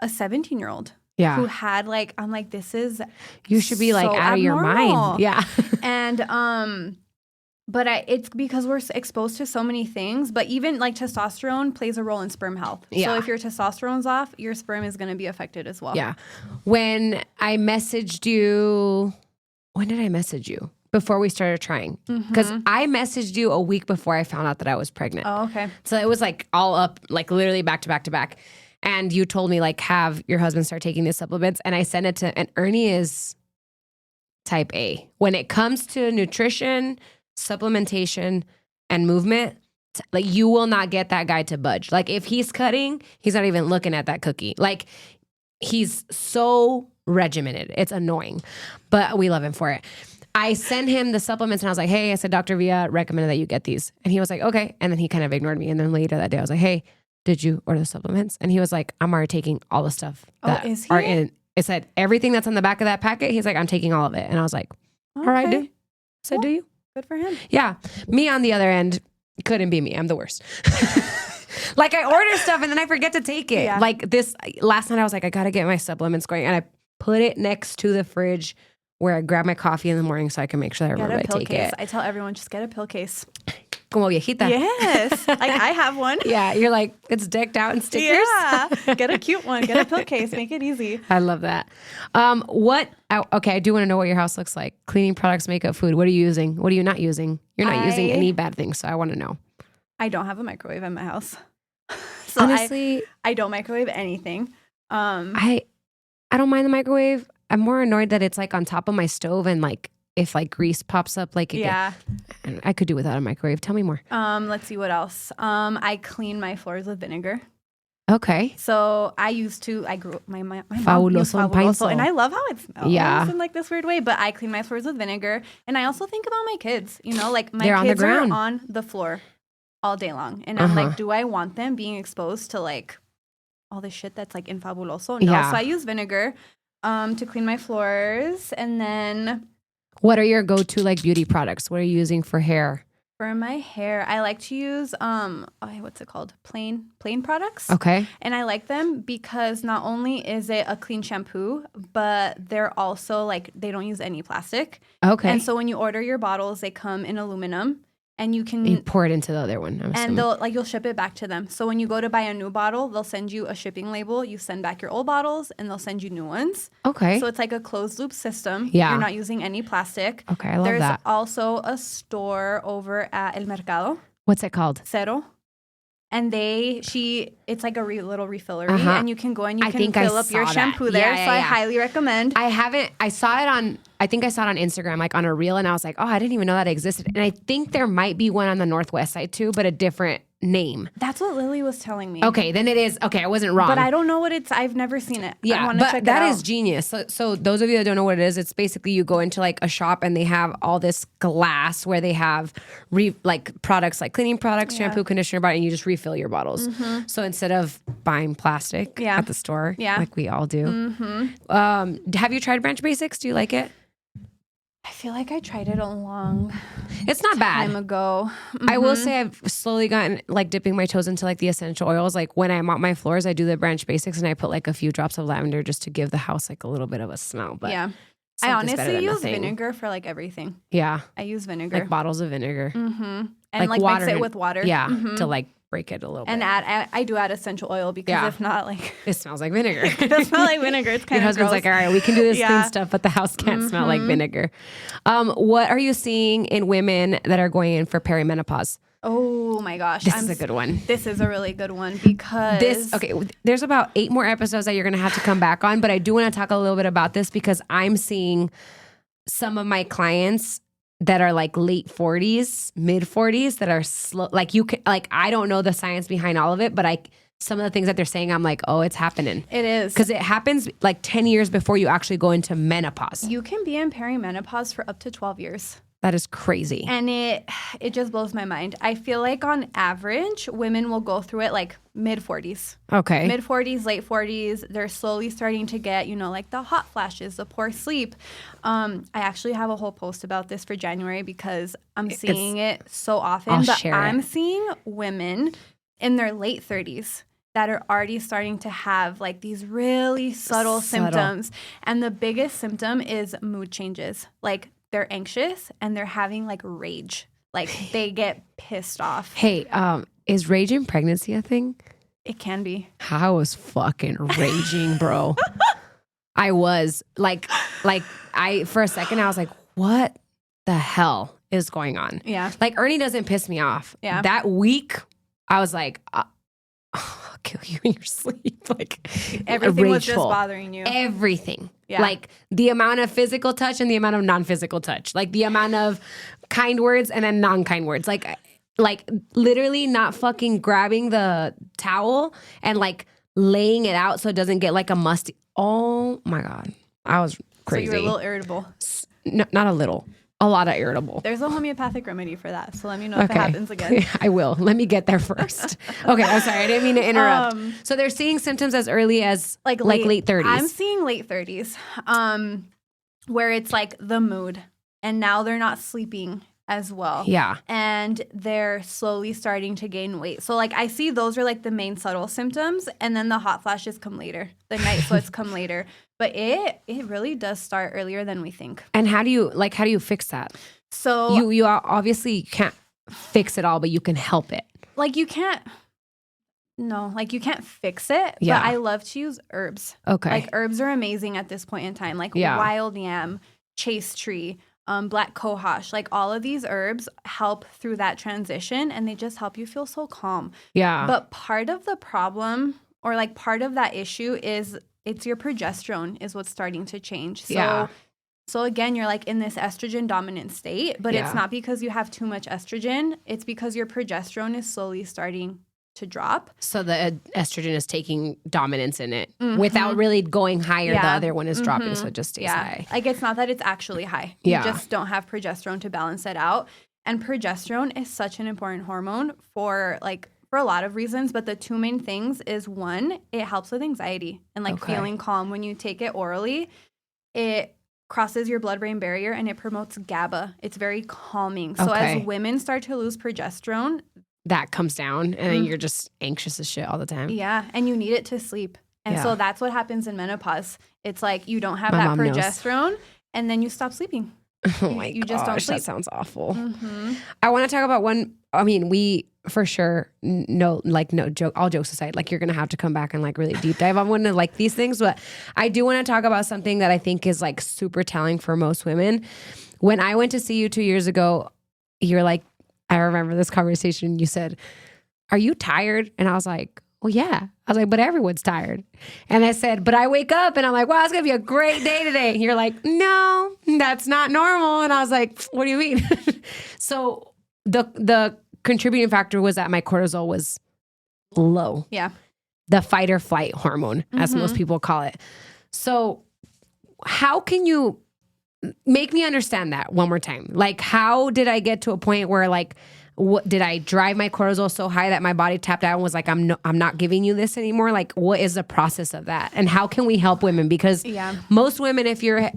H: a 17-year-old who had like, I'm like, this is
A: You should be like
H: so
A: out of your
H: abnormal.
A: mind. Yeah.
H: And but it's because we're exposed to so many things. But even like testosterone plays a role in sperm health.
A: Yeah.
H: So if your testosterone's off, your sperm is going to be affected as well.
A: Yeah. When I messaged you, when did I message you? Before we started trying. Because I messaged you a week before I found out that I was pregnant.
H: Oh, okay.
A: So it was like all up, like literally back to back to back. And you told me like have your husband start taking these supplements. And I sent it to, and Ernie is type A. When it comes to nutrition, supplementation, and movement, like you will not get that guy to budge. Like if he's cutting, he's not even looking at that cookie. Like he's so regimented. It's annoying, but we love him for it. I sent him the supplements and I was like, hey, I said, Dr. Villa recommended that you get these. And he was like, okay. And then he kind of ignored me. And then later that day I was like, hey, did you order the supplements? And he was like, I'm already taking all the stuff that
H: is he?
A: are in. It said everything that's on the back of that packet. He's like, I'm taking all of it. And I was like, all right, dude. I said, do you?
H: Good for him.
A: Yeah. Me on the other end, couldn't be me. I'm the worst. Like I order stuff and then I forget to take it.
H: Yeah.
A: Like this last night I was like, I got to get my supplements going. And I put it next to the fridge where I grab my coffee in the morning so I can make sure that I remember to take
H: case.
A: it.
H: I tell everyone, just get a pill case.
A: Como viejita.
H: Yes. Like I have one.
A: Yeah. You're like, it's decked out in stickers.
H: Yeah. Get a cute one. Get a pill case. Make it easy.
A: I love that. Okay, I do want to know what your house looks like. Cleaning products, makeup, food. What are you using? What are you not using? You're not using any bad things, so I want to know.
H: I don't have a microwave in my house. So
A: honestly,
H: I don't microwave anything.
A: I don't mind the microwave. I'm more annoyed that it's like on top of my stove and like if like grease pops up, like I could do without a microwave. Tell me more.
H: Let's see what else. I clean my floors with vinegar.
A: Okay.
H: So I grew my mom used
A: Fabuloso
H: Fabuloso, and I love how it smells in like this weird way, but I clean my floors with vinegar. And I also think about my kids, you know, like my kids are on the floor all day long. And I'm like, do I want them being exposed to like all this shit that's like in Fabuloso? No.
A: Yeah.
H: So I use vinegar to clean my floors. And then
A: what are your go-to like beauty products? What are you using for hair?
H: for my hair, I like to use what's it called? Plain products.
A: Okay.
H: And I like them because not only is it a clean shampoo, but they're also like they don't use any plastic.
A: Okay.
H: And so when you order your bottles, they come in aluminum. And you can
A: pour it into the other one.
H: And you'll ship it back to them. So when you go to buy a new bottle, they'll send you a shipping label. You send back your old bottles, and they'll send you new ones.
A: Okay.
H: So it's like a closed loop system.
A: Yeah.
H: You're not using any plastic.
A: Okay, I love
H: There's
A: that.
H: also a store over at El Mercado,
A: What's it called?
H: Cero. And it's like a little refillery, and you can go and you can fill up your shampoo there.
A: Yeah,
H: so I highly recommend.
A: I saw it on Instagram, like on a reel, and I was like, oh, I didn't even know that existed. And I think there might be one on the Northwest side too, but a different name.
H: That's what Lily was telling me.
A: Okay, then it is. Okay, I wasn't wrong.
H: But I don't know what I've never seen it.
A: Yeah,
H: I want to check it out.
A: that is genius. So those of you that don't know what it is, it's basically you go into like a shop and they have all this glass where they have like products like cleaning products, shampoo, conditioner, body, and you just refill your bottles.
H: Mm-hmm.
A: So instead of buying plastic at the store, like we all do.
H: Mm-hmm.
A: Have you tried Branch Basics? Do you like it?
H: I feel like I tried it a long
A: It's not bad.
H: time ago.
A: I will say I've slowly gotten like dipping my toes into like the essential oils. Like when I mop my floors, I do the Branch Basics and I put like a few drops of lavender just to give the house like a little bit of a smell. But
H: yeah. I honestly use vinegar for like everything.
A: Yeah.
H: I use vinegar.
A: Like bottles of vinegar.
H: Mm-hmm. And like mix it with water.
A: Yeah.
H: Mm-hmm.
A: To like break it a little
H: and
A: bit.
H: I do add essential oil because if not, like
A: it smells like vinegar.
H: it does smell like vinegar. It's kind
A: Your
H: of
A: husband's
H: gross.
A: like, all right, we can do this clean stuff, but the house can't smell like vinegar. What are you seeing in women that are going in for perimenopause?
H: Oh my gosh.
A: This is a good one.
H: This is a really good one because
A: there's about 8 more episodes that you're going to have to come back on, but I do want to talk a little bit about this because I'm seeing some of my clients that are like late 40s, mid 40s that are slow. Like you can, like, I don't know the science behind all of it, but some of the things that they're saying, I'm like, oh, it's happening.
H: It is.
A: Because it happens like 10 years before you actually go into menopause.
H: You can be in perimenopause for up to 12 years.
A: That is crazy.
H: And it just blows my mind. I feel like on average, women will go through it like mid 40s.
A: Okay.
H: Mid 40s, late 40s. They're slowly starting to get, like the hot flashes, the poor sleep. I actually have a whole post about this for January because I'm seeing it so often. I'm seeing women in their late 30s that are already starting to have like these really subtle symptoms. And the biggest symptom is mood changes. Like they're anxious and they're having like rage. Like they get pissed off.
A: Hey, is rage in pregnancy a thing?
H: It can be.
A: I was fucking raging, bro. I was like for a second I was like, what the hell is going on?
H: Yeah.
A: Like Ernie doesn't piss me off.
H: Yeah.
A: That week I was like, I'll kill you in your sleep. Like
H: everything was just
A: rageful.
H: bothering you.
A: Everything.
H: Yeah.
A: Like the amount of physical touch and the amount of non-physical touch. Like the amount of kind words and then non-kind words. Like literally not fucking grabbing the towel and like laying it out so it doesn't get like a musty. Oh my God. I was crazy.
H: So you were a little irritable.
A: No, not a little. A lot of irritable.
H: There's a homeopathic remedy for that. So let me know if it happens again.
A: I will. Let me get there first. Okay. I'm sorry. I didn't mean to interrupt. So they're seeing symptoms as early as like late 30s.
H: I'm seeing late 30s where it's like the mood. And now they're not sleeping as well.
A: Yeah.
H: And they're slowly starting to gain weight. So like I see those are like the main subtle symptoms. And then the hot flashes come later. The night sweats come later. But it really does start earlier than we think.
A: And how do you fix that?
H: So
A: you obviously can't fix it all, but you can help it.
H: Like you can't fix it.
A: Yeah.
H: But I love to use herbs.
A: Okay.
H: Like herbs are amazing at this point in time. Like wild yam, chase tree, black cohosh. Like all of these herbs help through that transition and they just help you feel so calm.
A: Yeah.
H: But part of the problem or like part of that issue is it's your progesterone is what's starting to change. So again, you're like in this estrogen dominant state, but it's not because you have too much estrogen. It's because your progesterone is slowly starting to drop.
A: So the estrogen is taking dominance in it without really going higher. The other one is dropping, so it just stays high.
H: Like it's not that it's actually high. You just don't have progesterone to balance it out. And progesterone is such an important hormone for a lot of reasons, but the two main things is one, it helps with anxiety and like feeling calm. When you take it orally, it crosses your blood-brain barrier and it promotes GABA. It's very calming. So as women start to lose progesterone,
A: that comes down and then you're just anxious as shit all the time.
H: Yeah, and you need it to sleep. And so that's what happens in menopause. It's like you don't have that progesterone and then you stop sleeping.
A: Oh my
H: you just don't sleep.
A: That sounds awful. I want to talk about we for sure, no joke, all jokes aside, like you're going to have to come back and like really deep dive on one of like these things. But I do want to talk about something that I think is like super telling for most women. When I went to see you 2 years ago, you're like, I remember this conversation. You said, "Are you tired?" And I was like, well, yeah. I was like, but everyone's tired. And I said, but I wake up and I'm like, wow, it's going to be a great day today. And you're like, no, that's not normal. And I was like, what do you mean? So the contributing factor was that my cortisol was low.
H: Yeah.
A: The fight or flight hormone, as most people call it. So how can you make me understand that one more time? Like, how did I get to a point where like, what did I drive my cortisol so high that my body tapped out and was like, I'm not giving you this anymore? Like, what is the process of that? And how can we help women? Because most women, if you're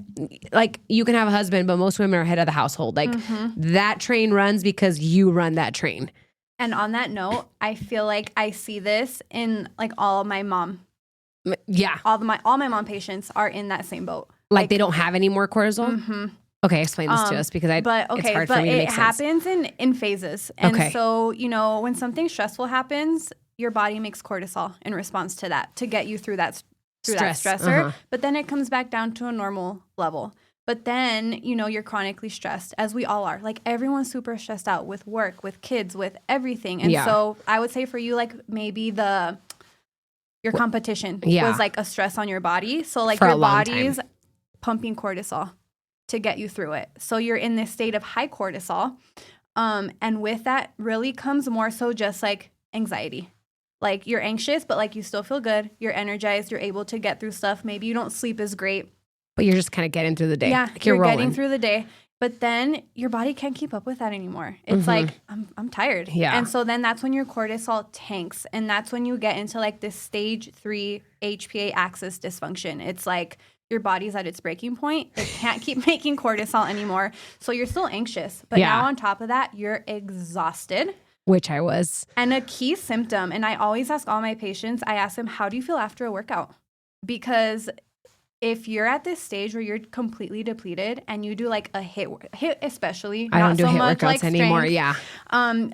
A: like, you can have a husband, but most women are head of the household. Like that train runs because you run that train.
H: And on that note, I feel like I see this in like all of my mom.
A: Yeah.
H: All my mom patients are in that same boat.
A: Like they don't have any more cortisol? Okay, explain this to us because it's hard for me to make sense.
H: But it happens in phases. And so, when something stressful happens, your body makes cortisol in response to that to get you through that stressor. But then it comes back down to a normal level. But then, you're chronically stressed, as we all are. Like everyone's super stressed out with work, with kids, with everything. And so I would say for you, like maybe your competition was like a stress on your body. So like your body's pumping cortisol. to get you through it. So you're in this state of high cortisol. And with that really comes more so just like anxiety. Like you're anxious, but like you still feel good. You're energized. You're able to get through stuff. Maybe you don't sleep as great.
A: But you're just kind of getting through the day.
H: Yeah,
A: Like
H: you're
A: rolling.
H: getting through the day. But then your body can't keep up with that anymore. It's like, I'm tired.
A: Yeah.
H: And so then that's when your cortisol tanks. And that's when you get into like this stage 3 HPA axis dysfunction. It's like your body's at its breaking point. It can't keep making cortisol anymore. So you're still anxious. But now on top of that, you're exhausted.
A: Which I was.
H: And a key symptom, and I always ask all my patients, I ask them, how do you feel after a workout? Because if you're at this stage where you're completely depleted and you do like a hit especially,
A: I don't do
H: so
A: hit
H: much
A: workouts
H: like
A: anymore.
H: strength,
A: Yeah.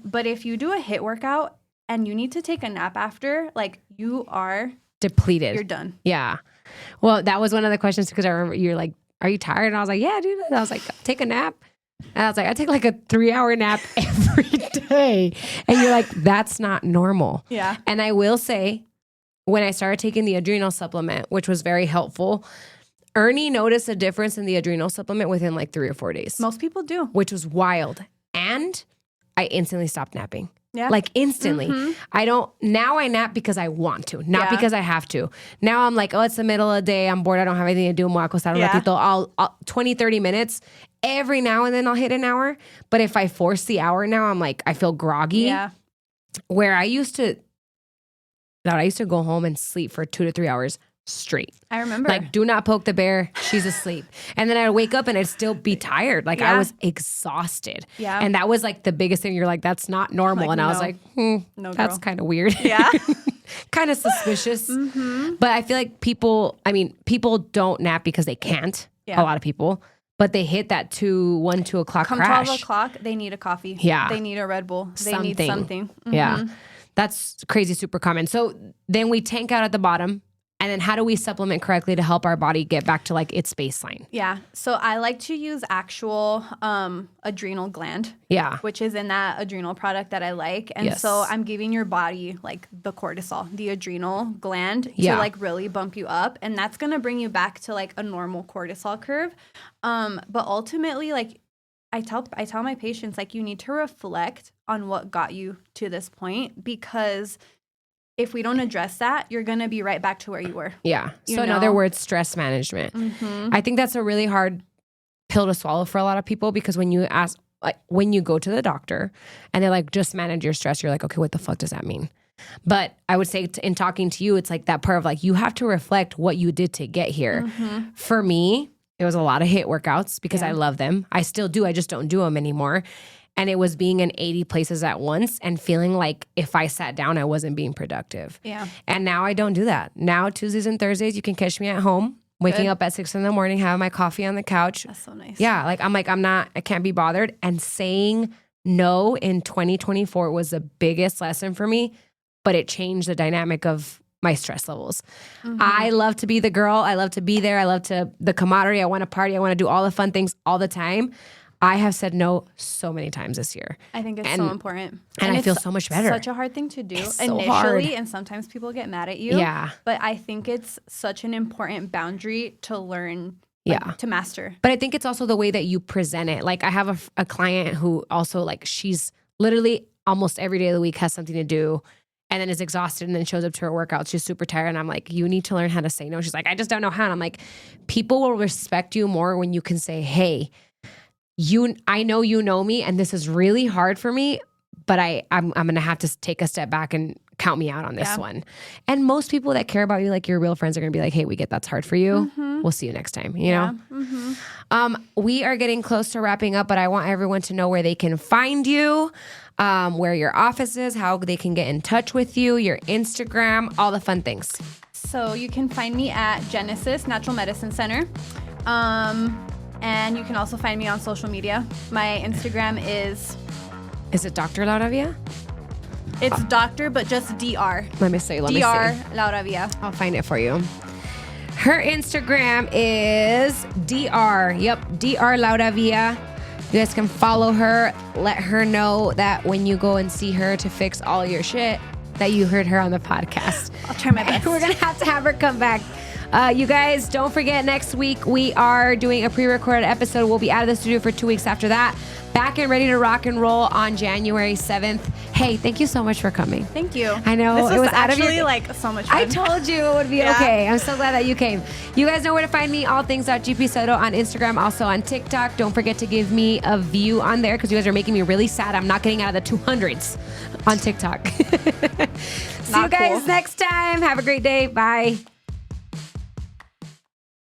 H: but if you do a hit workout and you need to take a nap after, like you are
A: Depleted.
H: you're done.
A: Yeah. Well, that was one of the questions because I remember you're like, are you tired? And I was like, yeah, dude. And I was like, take a nap. And I was like, I take like a 3-hour nap every day. And you're like, that's not normal.
H: Yeah.
A: And I will say, when I started taking the adrenal supplement, which was very helpful, Ernie noticed a difference in the adrenal supplement within like 3 or 4 days,
H: Most people do.
A: which was wild. And I instantly stopped napping.
H: Yeah.
A: Like instantly. Now I nap because I want to, not
H: Yeah.
A: because I have to. Now I'm like, oh, it's the middle of the day. I'm bored. I don't have anything to do. Me voy a acostar un
H: Yeah.
A: ratito. I'll 20, 30 minutes. Every now and then I'll hit an hour. But if I force the hour now, I'm like, I feel groggy.
H: Yeah.
A: Where I used to go home and sleep for 2 to 3 hours straight.
H: I remember.
A: Like, do not poke the bear. She's asleep. And then I'd wake up and I'd still be tired. Like, I
H: Yeah.
A: was exhausted.
H: Yeah.
A: And that was like the biggest thing. You're like, that's not normal.
H: Like,
A: and I was
H: no.
A: like,
H: No,
A: that's
H: girl.
A: kind of weird.
H: Yeah.
A: Kind of suspicious. But I feel like people don't nap because they can't.
H: Yeah.
A: A lot of people. But they hit that 2 o'clock
H: Come
A: crash.
H: 12 o'clock, they need a coffee.
A: Yeah.
H: They need a Red Bull. They need something.
A: Yeah. That's crazy, super common. So then we tank out at the bottom. And then how do we supplement correctly to help our body get back to like its baseline?
H: Yeah. So I like to use actual adrenal gland,
A: Yeah.
H: which is in that adrenal product that I like. And
A: Yes.
H: so I'm giving your body like the cortisol, the adrenal gland
A: Yeah.
H: to like really bump you up. And that's going to bring you back to like a normal cortisol curve. But ultimately, like I tell my patients, like you need to reflect on what got you to this point, because if we don't address that, you're going to be right back to where you were.
A: Yeah.
H: You
A: So in
H: know?
A: other words, stress management. I think that's a really hard pill to swallow for a lot of people, because when you go to the doctor and they're like, just manage your stress, you're like, okay, what the fuck does that mean? But I would say in talking to you, it's like that part of like, you have to reflect what you did to get here. For me, it was a lot of HIIT workouts because I love them. I still do. I just don't do them anymore. And it was being in 80 places at once and feeling like if I sat down, I wasn't being productive.
H: Yeah.
A: And now I don't do that. Now, Tuesdays and Thursdays, you can catch me at home, waking up at 6 a.m, having my coffee on the couch.
H: That's so nice.
A: Yeah. I can't be bothered. And saying no in 2024 was the biggest lesson for me, but it changed the dynamic of my stress levels. I love to be the girl. I love to be there. I love the camaraderie. I want to party. I want to do all the fun things all the time. I have said no so many times this year.
H: I think it's so important.
A: And I
H: it's
A: feel so much better.
H: Such a hard thing to do
A: It's so
H: initially,
A: hard.
H: and sometimes people get mad at you.
A: Yeah.
H: But I think it's such an important boundary to learn, to master.
A: But I think it's also the way that you present it. Like I have a client who also like, she's literally almost every day of the week has something to do and then is exhausted and then shows up to her workout. She's super tired. And I'm like, you need to learn how to say no. She's like, I just don't know how. And I'm like, people will respect you more when you can say, hey, I know you know me and this is really hard for me, but I'm going to have to take a step back and count me out on this one. And most people that care about you, like your real friends, are going to be like, hey, we get that's hard for you. We'll see you next time, you know? We are getting close to wrapping up, but I want everyone to know where they can find you, where your office is, how they can get in touch with you, your Instagram, all the fun things.
H: So you can find me at Genesis Natural Medicine Center. And you can also find me on social media. My Instagram is
A: it Dr. Lauravia?
H: It's doctor, but just DR.
A: Let me see.
H: DR Lauravia.
A: I'll find it for you. Her Instagram is DR. Yep, DR Lauravia. You guys can follow her. Let her know that when you go and see her to fix all your shit, that you heard her on the podcast.
H: I'll try my best.
A: We're going to have her come back You guys, don't forget, next week we are doing a pre-recorded episode. We'll be out of the studio for 2 weeks after that. Back and ready to rock and roll on January 7th. Hey, thank you so much for coming.
H: Thank you.
A: I know
H: this
A: it was
H: actually
A: out of your,
H: like so much fun.
A: I told you it would be okay. I'm so glad that you came. You guys know where to find me, all things.GP Soto on Instagram, also on TikTok. Don't forget to give me a view on there because you guys are making me really sad. I'm not getting out of the 200s on TikTok. See you guys next time. Have a great day. Bye.